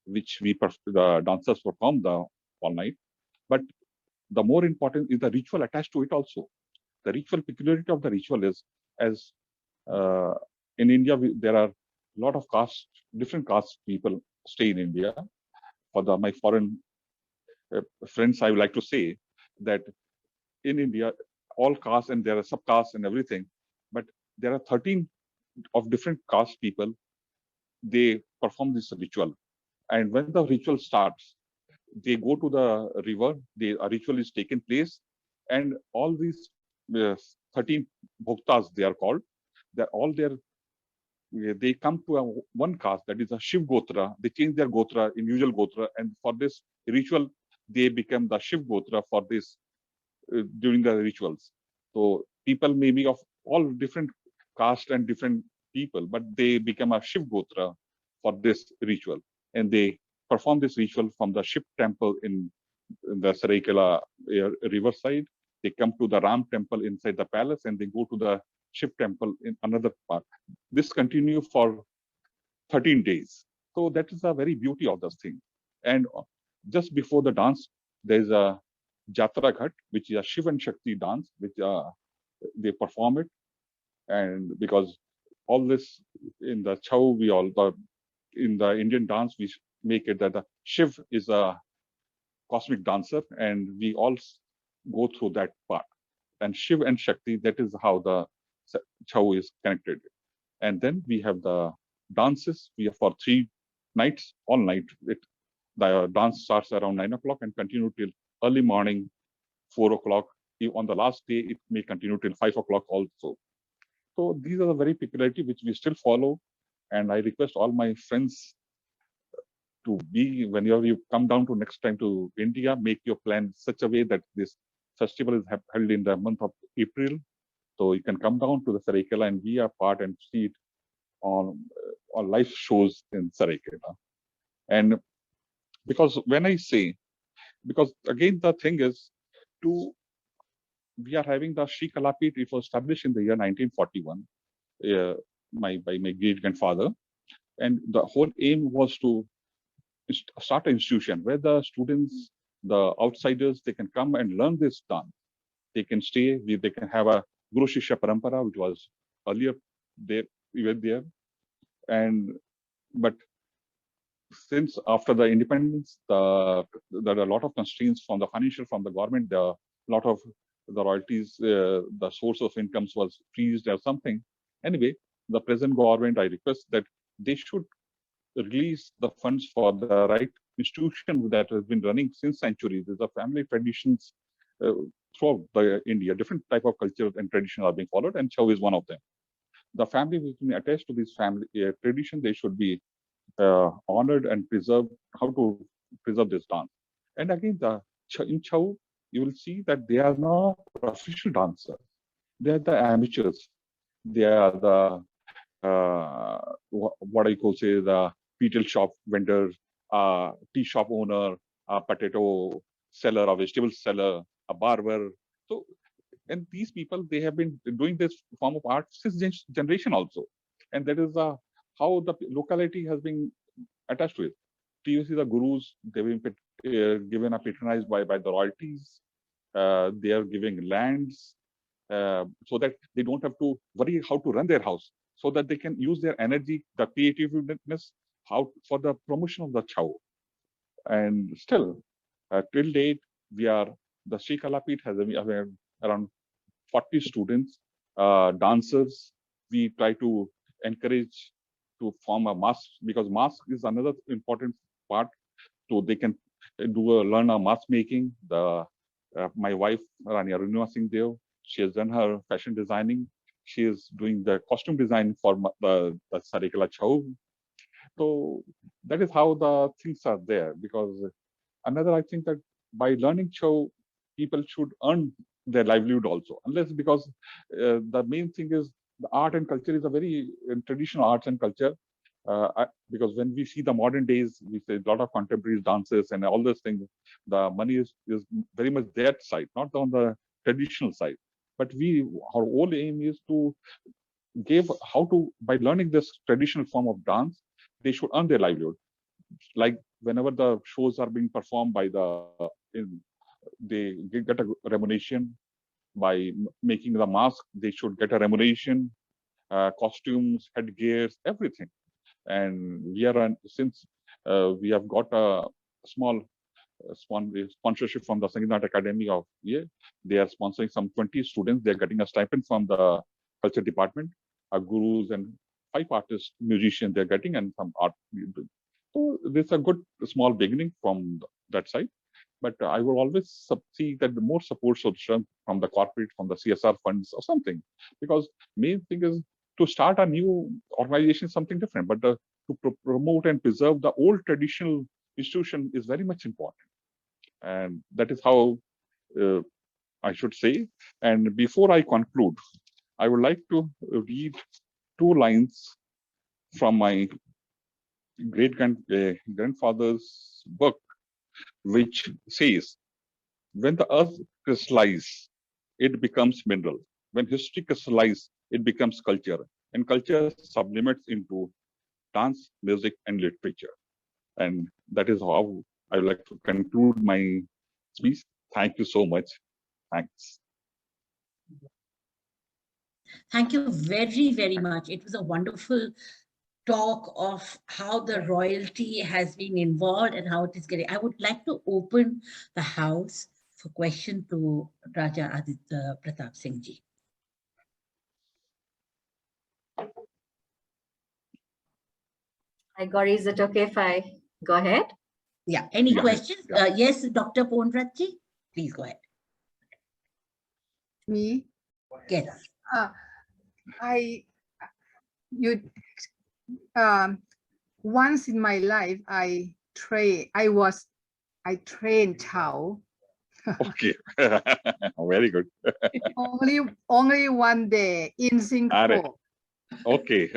which the dancers perform all night. But the more important is the ritual attached to it also. The ritual peculiarity of the ritual is, as in India, there are a lot of different caste people stay in India. For my foreign friends, I would like to say that in India, all castes and there are subcastes and everything, but there are 13 of different caste people. They perform this ritual, and when the ritual starts, they go to the river. A ritual is taken place, and all these 13 bhoktas, they are called. They're all there. They come to one caste, that is a Shiv Gotra. They change their Gotra in usual Gotra, and for this ritual, they become the Shiv Gotra for this during the rituals. So people may be of all different caste and different people, but they become a Shiv Gotra for this ritual, and they perform this ritual from the Shiv temple in the Saraikela riverside. They come to the Ram temple inside the palace, and they go to the Shiv temple in another part. This continues for 13 days. So that is the very beauty of this thing. And just before the dance, there's a Jatra Ghat, which is a Shiv and Shakti dance, which they perform it. And because all this in the Chow, in the Indian dance, we make it that the Shiv is a cosmic dancer, and we all go through that part. And Shiv and Shakti, that is how the Chow is connected. And then we have the dances. We have for 3 nights, all night. The dance starts around 9 o'clock and continue till early morning, 4 o'clock. On the last day, it may continue till 5 o'clock also. So these are the very peculiarity which we still follow. And I request all my friends to be, whenever you come down to next time to India, make your plan such a way that this festival is held in the month of April. So you can come down to the Saraikela and be a part and see it on live shows in Saraikela. And because when I say, because again the thing is, we are having the Sri Kalapit. It was established in the year 1941 by my great-grandfather, and the whole aim was to start an institution where the students, the outsiders, they can come and learn this dance. They can stay, they can have a Guru Shishya Parampara, which was earlier there, even there. But since after the independence, there are a lot of constraints from the financial, from the government, a lot of the royalties, the source of incomes was freezed or something. Anyway, the present government, I request that they should release the funds for the right institution that has been running since centuries. There's a family traditions throughout India. Different type of culture and traditions are being followed, and Chau is one of them. The family which is attached to this family tradition, they should be honored and preserved. How to preserve this dance? And again, in Chau, you will see that they are not professional dancers. They are the amateurs. They are the what I could say, the retail shop vendor, tea shop owner, a potato seller, a vegetable seller, a barber. So, and these people, they have been doing this form of art since generation also. And that is how the locality has been attached to it. Previously, the gurus, they've been given a patronized by the royalties. They are giving lands so that they don't have to worry how to run their house, so that they can use their energy, the creativeness, for the promotion of the Chau. And still, till date, the Sri Kalapit has around 40 students, dancers. We try to encourage to form a mask, because mask is another important part. So they can learn a mask making. My wife, Rani Arunima Singh Dev, she has done her fashion designing. She is doing the costume design for the Saraikela Chau. So that is how the things are there. Because I think that by learning Chau, people should earn their livelihood also. Unless, because the main thing is the art and culture is a very traditional arts and culture. Because when we see the modern days, we see a lot of contemporary dances and all those things. The money is very much their side, not on the traditional side. But our whole aim is to by learning this traditional form of dance, they should earn their livelihood. Like whenever the shows are being performed they get a remuneration. By making the mask, they should get a remuneration, costumes, headgears, everything. And since we have got a small sponsorship from the Sangeet Academy of they are sponsoring some 20 students. They're getting a stipend from the culture department, gurus and 5 artists, musicians they're getting, and some art. So this is a good small beginning from that side. But I will always see that the more support should come from the corporate, from the CSR funds or something. Because main thing is to start a new organization is something different, but to promote and preserve the old traditional institution is very much important. And that is how I should say. And before I conclude, I would like to read 2 lines from my great-grandfather's book, which says, when the earth crystallizes, it becomes mineral. When history crystallizes, it becomes culture. And culture sublimates into dance, music, and literature. And that is how I would like to conclude my speech. Thank you so much. Thanks. Thank you very, very much. It was a wonderful talk of how the royalty has been involved and how it is getting. I would like to open the house for question to Raja Aditya Pratap Singh ji. Hi, Gauri, is it okay if I go ahead? Yeah, any questions? Yes, Dr. Ponrat ji, please go ahead. Me? Yes. you once in my life I trained Chow. Okay. Very good. only one day in Singapore. Okay.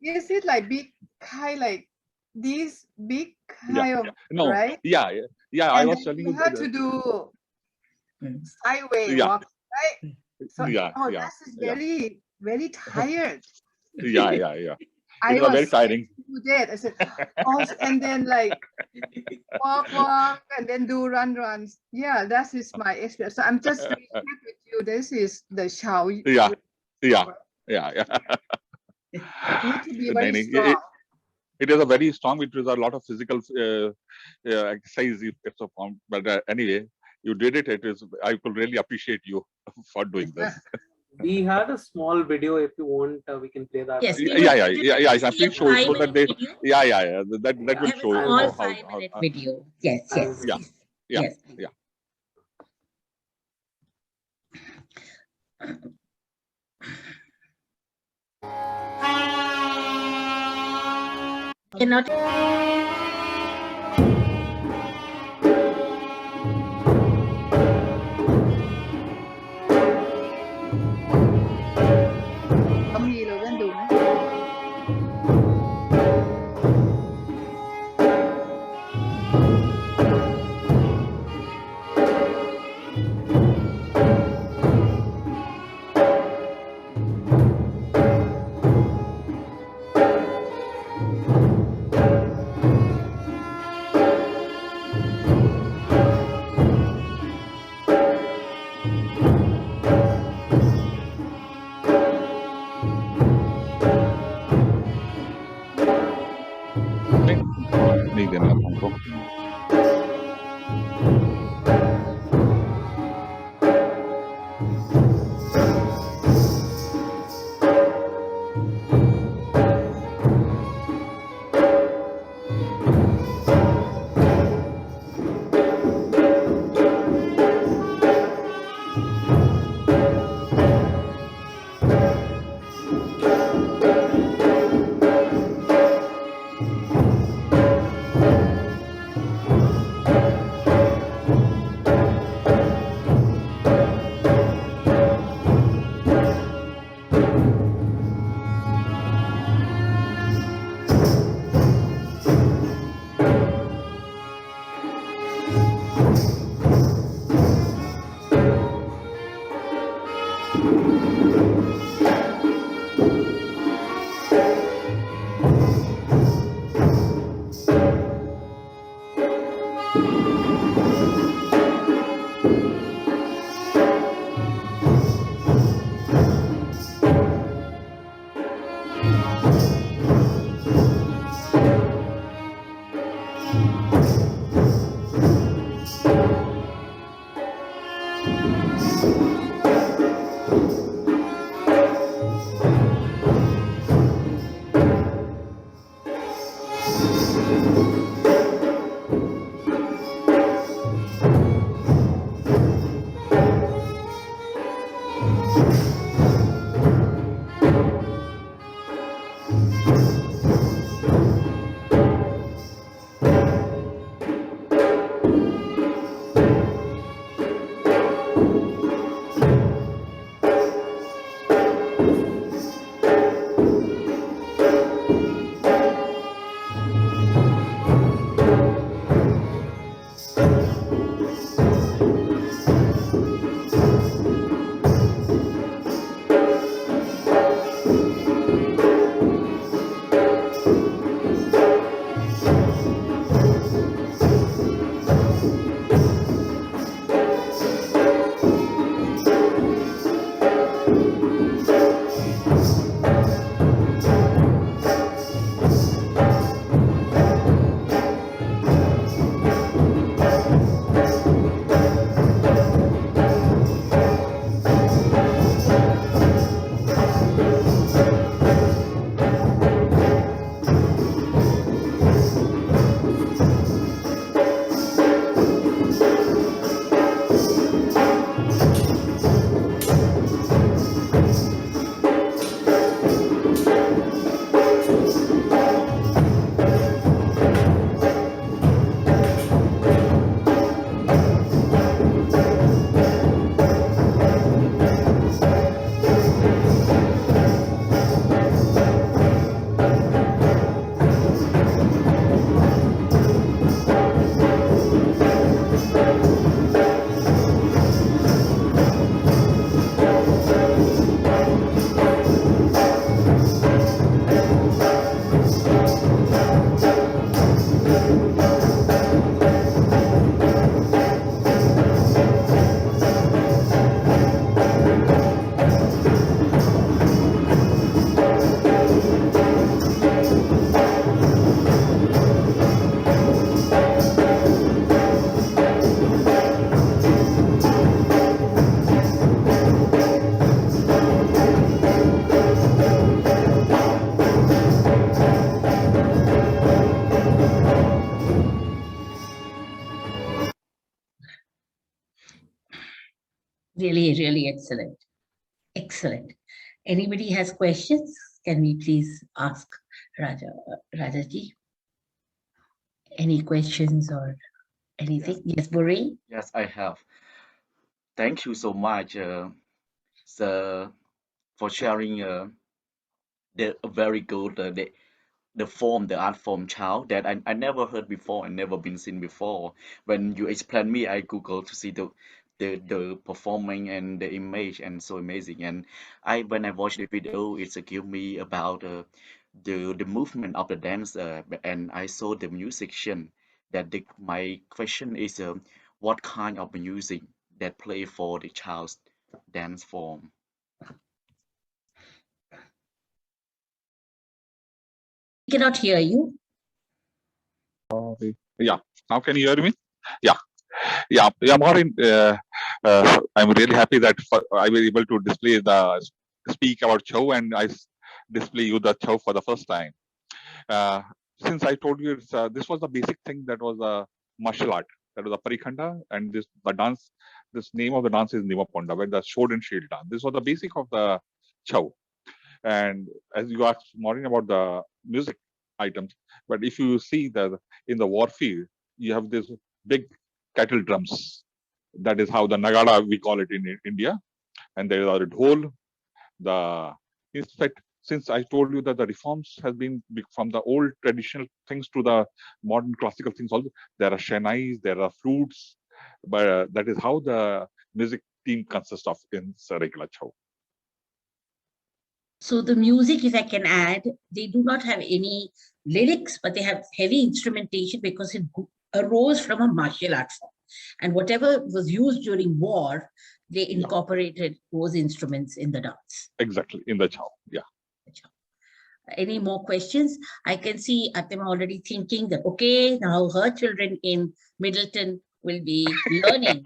Is it like big kind, like this big kind of, No. right? Yeah. I And was then telling you you. have to do sideways Yeah. walk, right? So Yeah. that is very, very tired. Yeah. I It was very was tiring. do that. I said, and then like walk, and then do runs. Yeah, that is my experience. So I'm just with you. This is the Chow. Yeah. Need to be No, very no, strong. it is a very strong. It is a lot of physical exercise you perform. But anyway, you did it. It is. I could really appreciate you for doing this. We had a small video. If you want, we can play that. Yes, we Yeah. would like to see Please a show it so that 5-minute they. video. Yeah. That We will have a show you small how 5-minute video. Yes, I'll- please. Yeah. Yes, please. Cannot. Cóมีเลยเพื่อนดูไหม Ni din na pang ko. Really, really excellent. Excellent. Anybody has questions? Can we please ask Rajaji? Any questions or anything? Yes, Gouri? Yes, I have. Thank you so much, sir, for sharing the very good the form, the art form chow that I never heard before and never been seen before. When you explain me, I Google to see the performing and the image and so amazing. And when I watch the video, it's give me about the movement of the dance and I saw the musician. My question is what kind of music that play for the child's dance form? We cannot hear you. Yeah. Now can you hear me? Yeah. Maureen, I'm really happy that I was able to speak about Chow, and display you the Chow for the first time. Since I told you this was the basic thing, that was a martial art, that was a parikhanda, and the dance. This name of the dance is Nimaponda, where the sword and shield dance. This was the basic of the Chow. And as you asked Maureen about the music items, but if you see that in the war field, you have this big kettle drums. That is how the Nagada, we call it in India. And there is a dhol. In fact, since I told you that the reforms has been from the old traditional things to the modern classical things also, there are shenais, there are flutes, but that is how the music team consists of in Saraikela Chow. So the music, if I can add, they do not have any lyrics, but they have heavy instrumentation because it arose from a martial art form. And whatever was used during war, they incorporated those instruments in the dance. Exactly, in the Chow, yeah. Any more questions? I can see Atima already thinking that, okay, now her children in Middleton will be learning.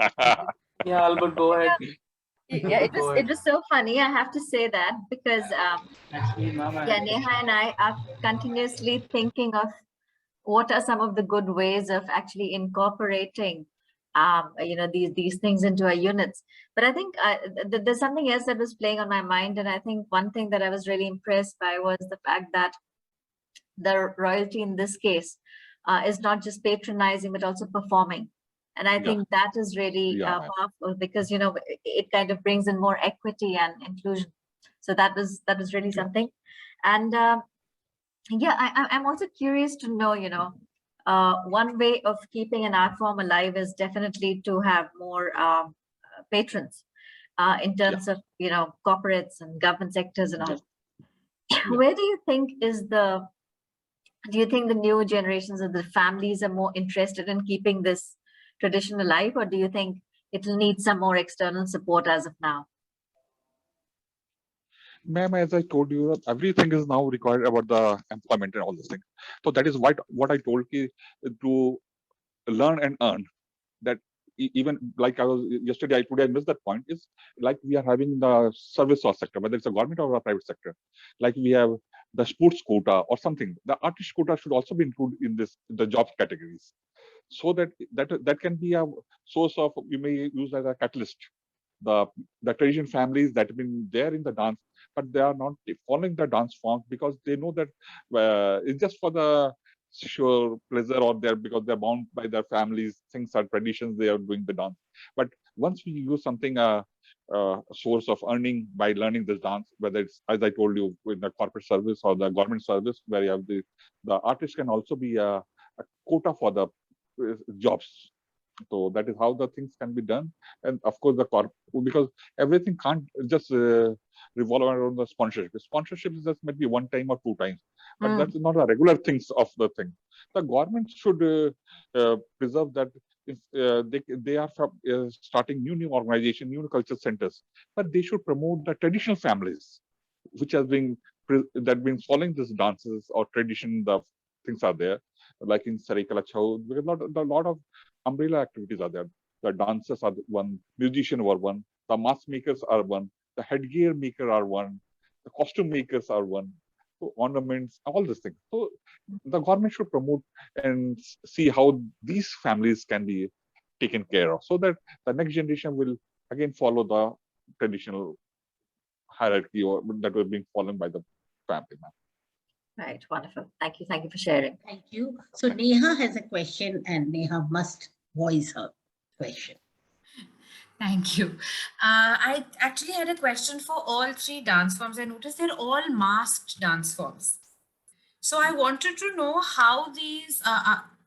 Yeah, Albert, go ahead. Yeah, it was so funny. I have to say that because Neha and I are continuously thinking of what are some of the good ways of actually incorporating these things into our units. But I think there's something else that was playing on my mind, and I think one thing that I was really impressed by was the fact that the royalty in this case is not just patronizing but also performing. And I think that is really powerful, because it kind of brings in more equity and inclusion. So that was really something. And I'm also curious to know, one way of keeping an art form alive is definitely to have more patrons in terms of corporates and government sectors and all. Where do you think do you think the new generations of the families are more interested in keeping this tradition alive, or do you think it'll need some more external support as of now? Ma'am, as I told you, everything is now required about the employment and all these things. So that is what I told you, to learn and earn. That even like I was yesterday, today I missed that point, is like we are having the service sector, whether it's a government or a private sector. Like we have the sports quota or something. The artist quota should also be included in the job categories, so that can be a source of, you may use as a catalyst. The tradition families that have been there in the dance, but they are not following the dance form because they know that it's just for the sure pleasure, or because they're bound by their families, things are traditions, they are doing the dance. But once we use something, a source of earning by learning this dance, whether it's, as I told you, in the corporate service or the government service, where you have the artist can also be a quota for the jobs. So that is how the things can be done. And of course, because everything can't just revolve around the sponsorship. Sponsorship is just maybe one time or two times, but that's not the regular things of the thing. The government should preserve that. If they are starting new organization, new culture centers, but they should promote the traditional families, which has been following these dances or tradition. The things are there, like in Saraikela Chow, because a lot of umbrella activities are there. The dancers are one, musicians were one, the mask makers are one, the headgear maker are one, the costume makers are one, so ornaments, all these things. So the government should promote and see how these families can be taken care of, so that the next generation will again follow the traditional hierarchy or that was being followed by the family. Right, wonderful. Thank you for sharing. Thank you. So Neha has a question, and Neha must voice her question. Thank you. I actually had a question for all three dance forms. I noticed they're all masked dance forms. So I wanted to know how these,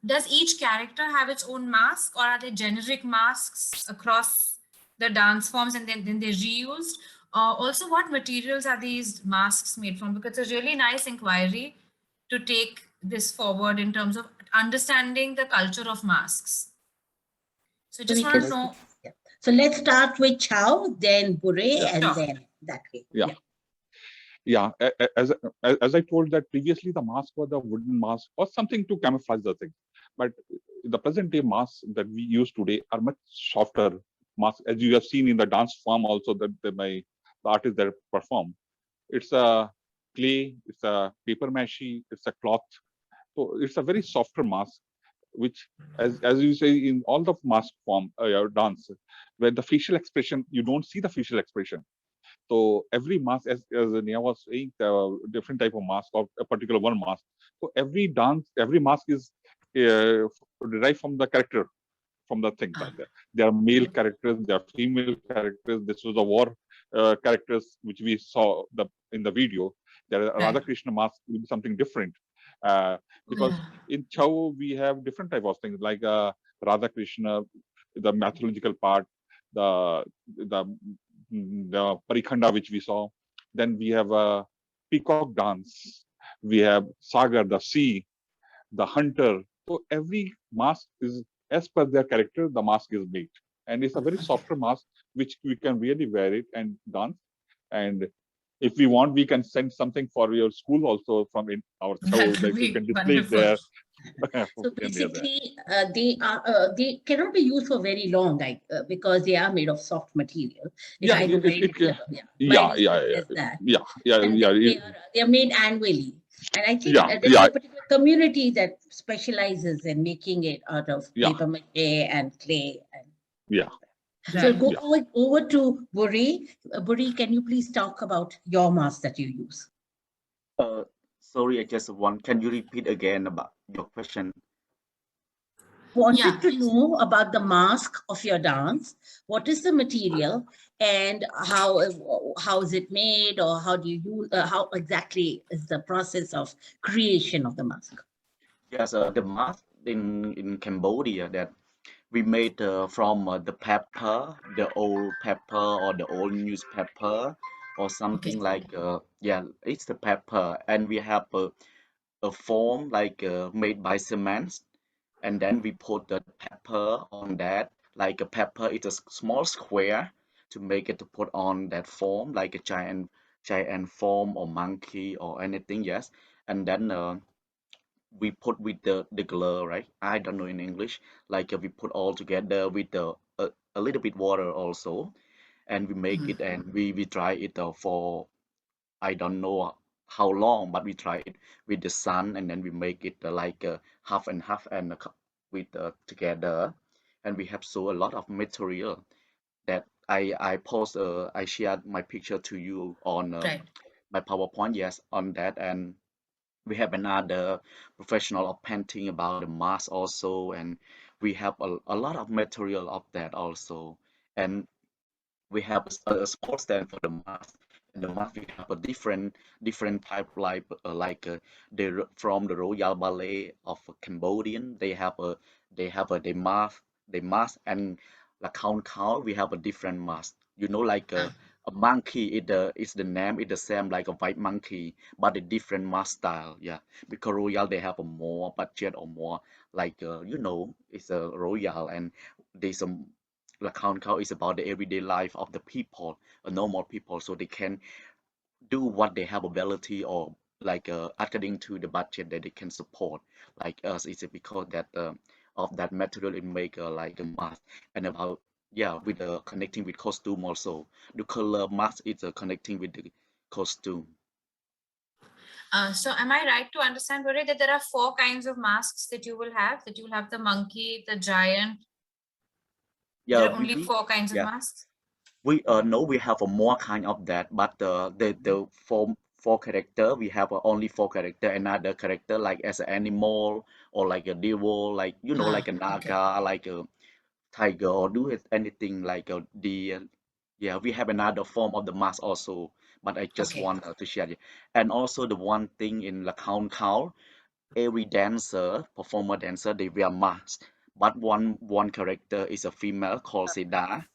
does each character have its own mask, or are they generic masks across the dance forms and then they're reused? Also, what materials are these masks made from? Because it's a really nice inquiry to take this forward in terms of understanding the culture of masks. So just want to know. Yeah. So let's start with Chow, then Gouri, and then that way. Yeah, as I told that previously, the mask was the wooden mask or something to camouflage the thing. But the present day masks that we use today are much softer masks, as you have seen in the dance form also that the artists that perform. It's a clay, it's a paper mache, it's a cloth. So it's a very softer mask, which, as you say, in all the mask form dance, where the facial expression, you don't see the facial expression. So every mask, as Nia was saying, different type of mask or a particular one mask. So every mask is derived from the character, from the thing like that. There are male characters, there are female characters. This was the war characters which we saw in the video. There are Radha Krishna mask will be something different. Because in Chow we have different type of things like Radha Krishna, the mythological part, the Parikhanda which we saw. Then we have a peacock dance. We have Sagar, the sea, the hunter. So every mask is as per their character, the mask is made. And it's a very softer mask which we can really wear it and dance. And if we want, we can send something for your school also from in our show that you can display it there. So basically, they cannot be used for very long, like because they are made of soft material. They are made annually, and I think there's a particular community that specializes in making it out of paper mache and clay. So going over to Gouri. Gouri, can you please talk about your mask that you use? Sorry, can you repeat again about your question? Wanted to know about the mask of your dance. What is the material and how is it made, or how do you use, how exactly is the process of creation of the mask? Yes, the mask in Cambodia that we made from the pepper, the old pepper or the old newspaper or something like it's the pepper, and we have a form like made by cement, and then we put the pepper on that. Like a pepper is a small square to make it to put on that form, like a giant form or monkey or anything. Yes, and then we put with the glue, right? I don't know in English. Like we put all together with a little bit water also, and we make it, and we dry it for I don't know how long, but we try it with the sun, and then we make it like half and half and with together, and we have so a lot of material that I post I shared my picture to you on my PowerPoint. Yes, on that, and we have another professional of painting about the mask also, and we have a lot of material of that also, and we have a small stand for the mask. And the mask we have a different type like from the Royal Ballet of Cambodian. They mask and La Count we have a different mask. You know, like a monkey is the name is the same like a white monkey, but a different mask style. Yeah, because Royal they have a more budget or more like it's a Royal, and there's some account is about the everyday life of the people, normal people, so they can do what they have ability or like according to the budget that they can support. Like us, it's because that of that material it make like a mask, and about with connecting with costume also. The color mask is connecting with the costume. So am I right to understand, Gouri, that there are 4 kinds of masks that you will have? That you will have the monkey, the giant. There are only 4 kinds of masks? We no, we have a more kind of that, but the four character we have only four character. Another character like as an animal or like a devil, like you know, like a naga, like a tiger, or do it anything like a deer. Yeah, we have another form of the mask also, but I just Okay. want to share it. And also the one thing in Lakhon Khao, every dancer, performer dancer, they wear masks. But one character is a female called Seda.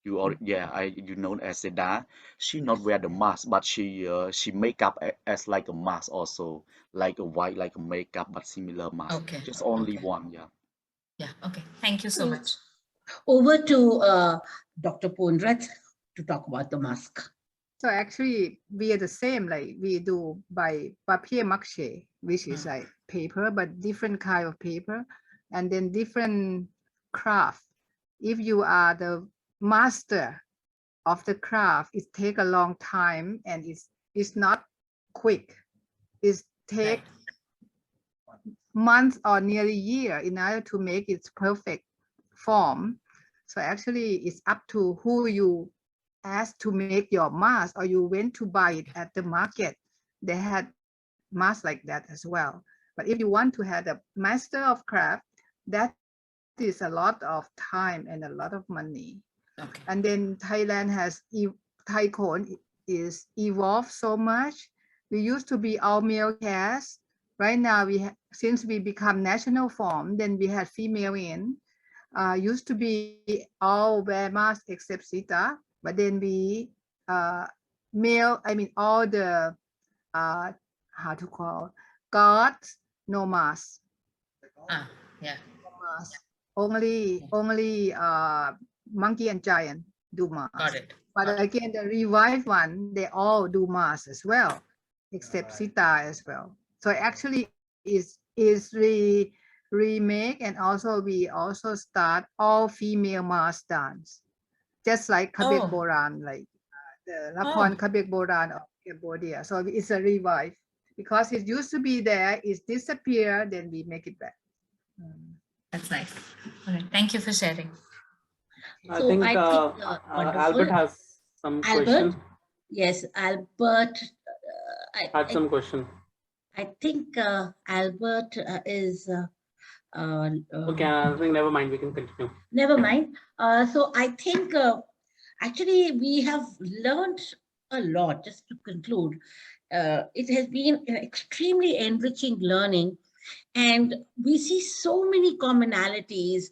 You all, yeah, you know as Seda. She not wear the mask, but she make up as like a mask also, like a white like a makeup, but similar mask. Okay. Just only Okay. one, yeah. Yeah. Okay. Thank you so So, much. over to Dr. Ponrat to talk about the mask. So actually, we are the same. Like we do by papier mâché, which is like paper, but different kind of paper, and then different craft. If you are the master of the craft, it take a long time, and it's not quick. It take months or nearly year in order to make its perfect form. So actually, it's up to who you ask to make your mask, or you went to buy it at the market. They had masks like that as well. But if you want to have a master of craft, that is a lot of time and a lot of money. Okay. And then Thailand has Thai cone is evolved so much. We used to be all male cast. Right now, since we become national form, then we had female in. Used to be all wear mask except Sita, but then we male. I mean all the how to call gods no mask. Yeah. No mask. Only monkey and giant do mask. Got it. But again, the revived one, they all do mask as well, except Sita as well. So actually, is remake, and also we also start all female mask dance, just like Kabek Oh. Boran, like the Lakhon Kabek Boran of Cambodia. So it's a revive because it used to be there, it's disappeared, then we make it back. That's nice. All right. Thank you for sharing. I So think wonderful. Albert has some Albert? question. Yes, Albert. Had some question. I think Albert is. Okay, I think never mind. We can continue. Never mind. So I think actually we have learned a lot. Just to conclude, it has been an extremely enriching learning. And we see so many commonalities,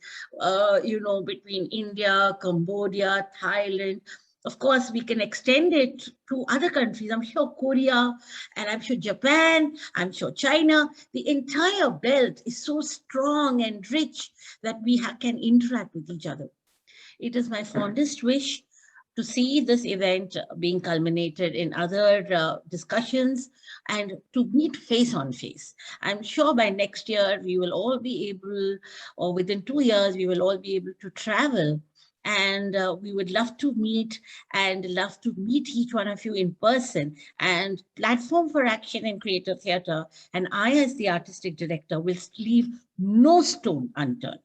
between India, Cambodia, Thailand. Of course, we can extend it to other countries. I'm sure Korea, and I'm sure Japan, I'm sure China. The entire belt is so strong and rich that we can interact with each other. It is my fondest wish to see this event being culminated in other discussions and to meet face on face. I'm sure by next year we will all be able, or within 2 years, we will all be able to travel. And we would love to meet each one of you in person. And Platform for Action in Creative Theatre, and I as the artistic director will leave no stone unturned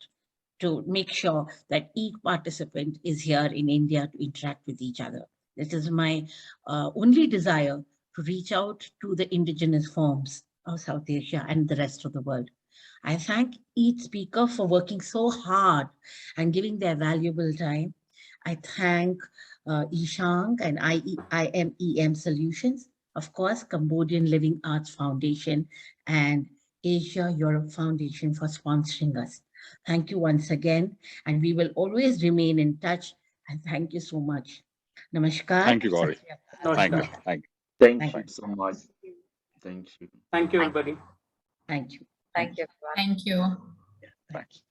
to make sure that each participant is here in India to interact with each other. This is my only desire, to reach out to the indigenous forms of South Asia and the rest of the world. I thank each speaker for working so hard and giving their valuable time. I thank Ishang and IMEM Solutions, of course, Cambodian Living Arts Foundation, and Asia Europe Foundation for sponsoring us. Thank you once again, and we will always remain in touch. And thank you so much. Namaskar. Thank you, Gouri. Thank you. Namaskar. Thank you. Thank you so much. Thank you. Thank you, everybody. Thank you. Thank you, everyone. Thank you. Thanks.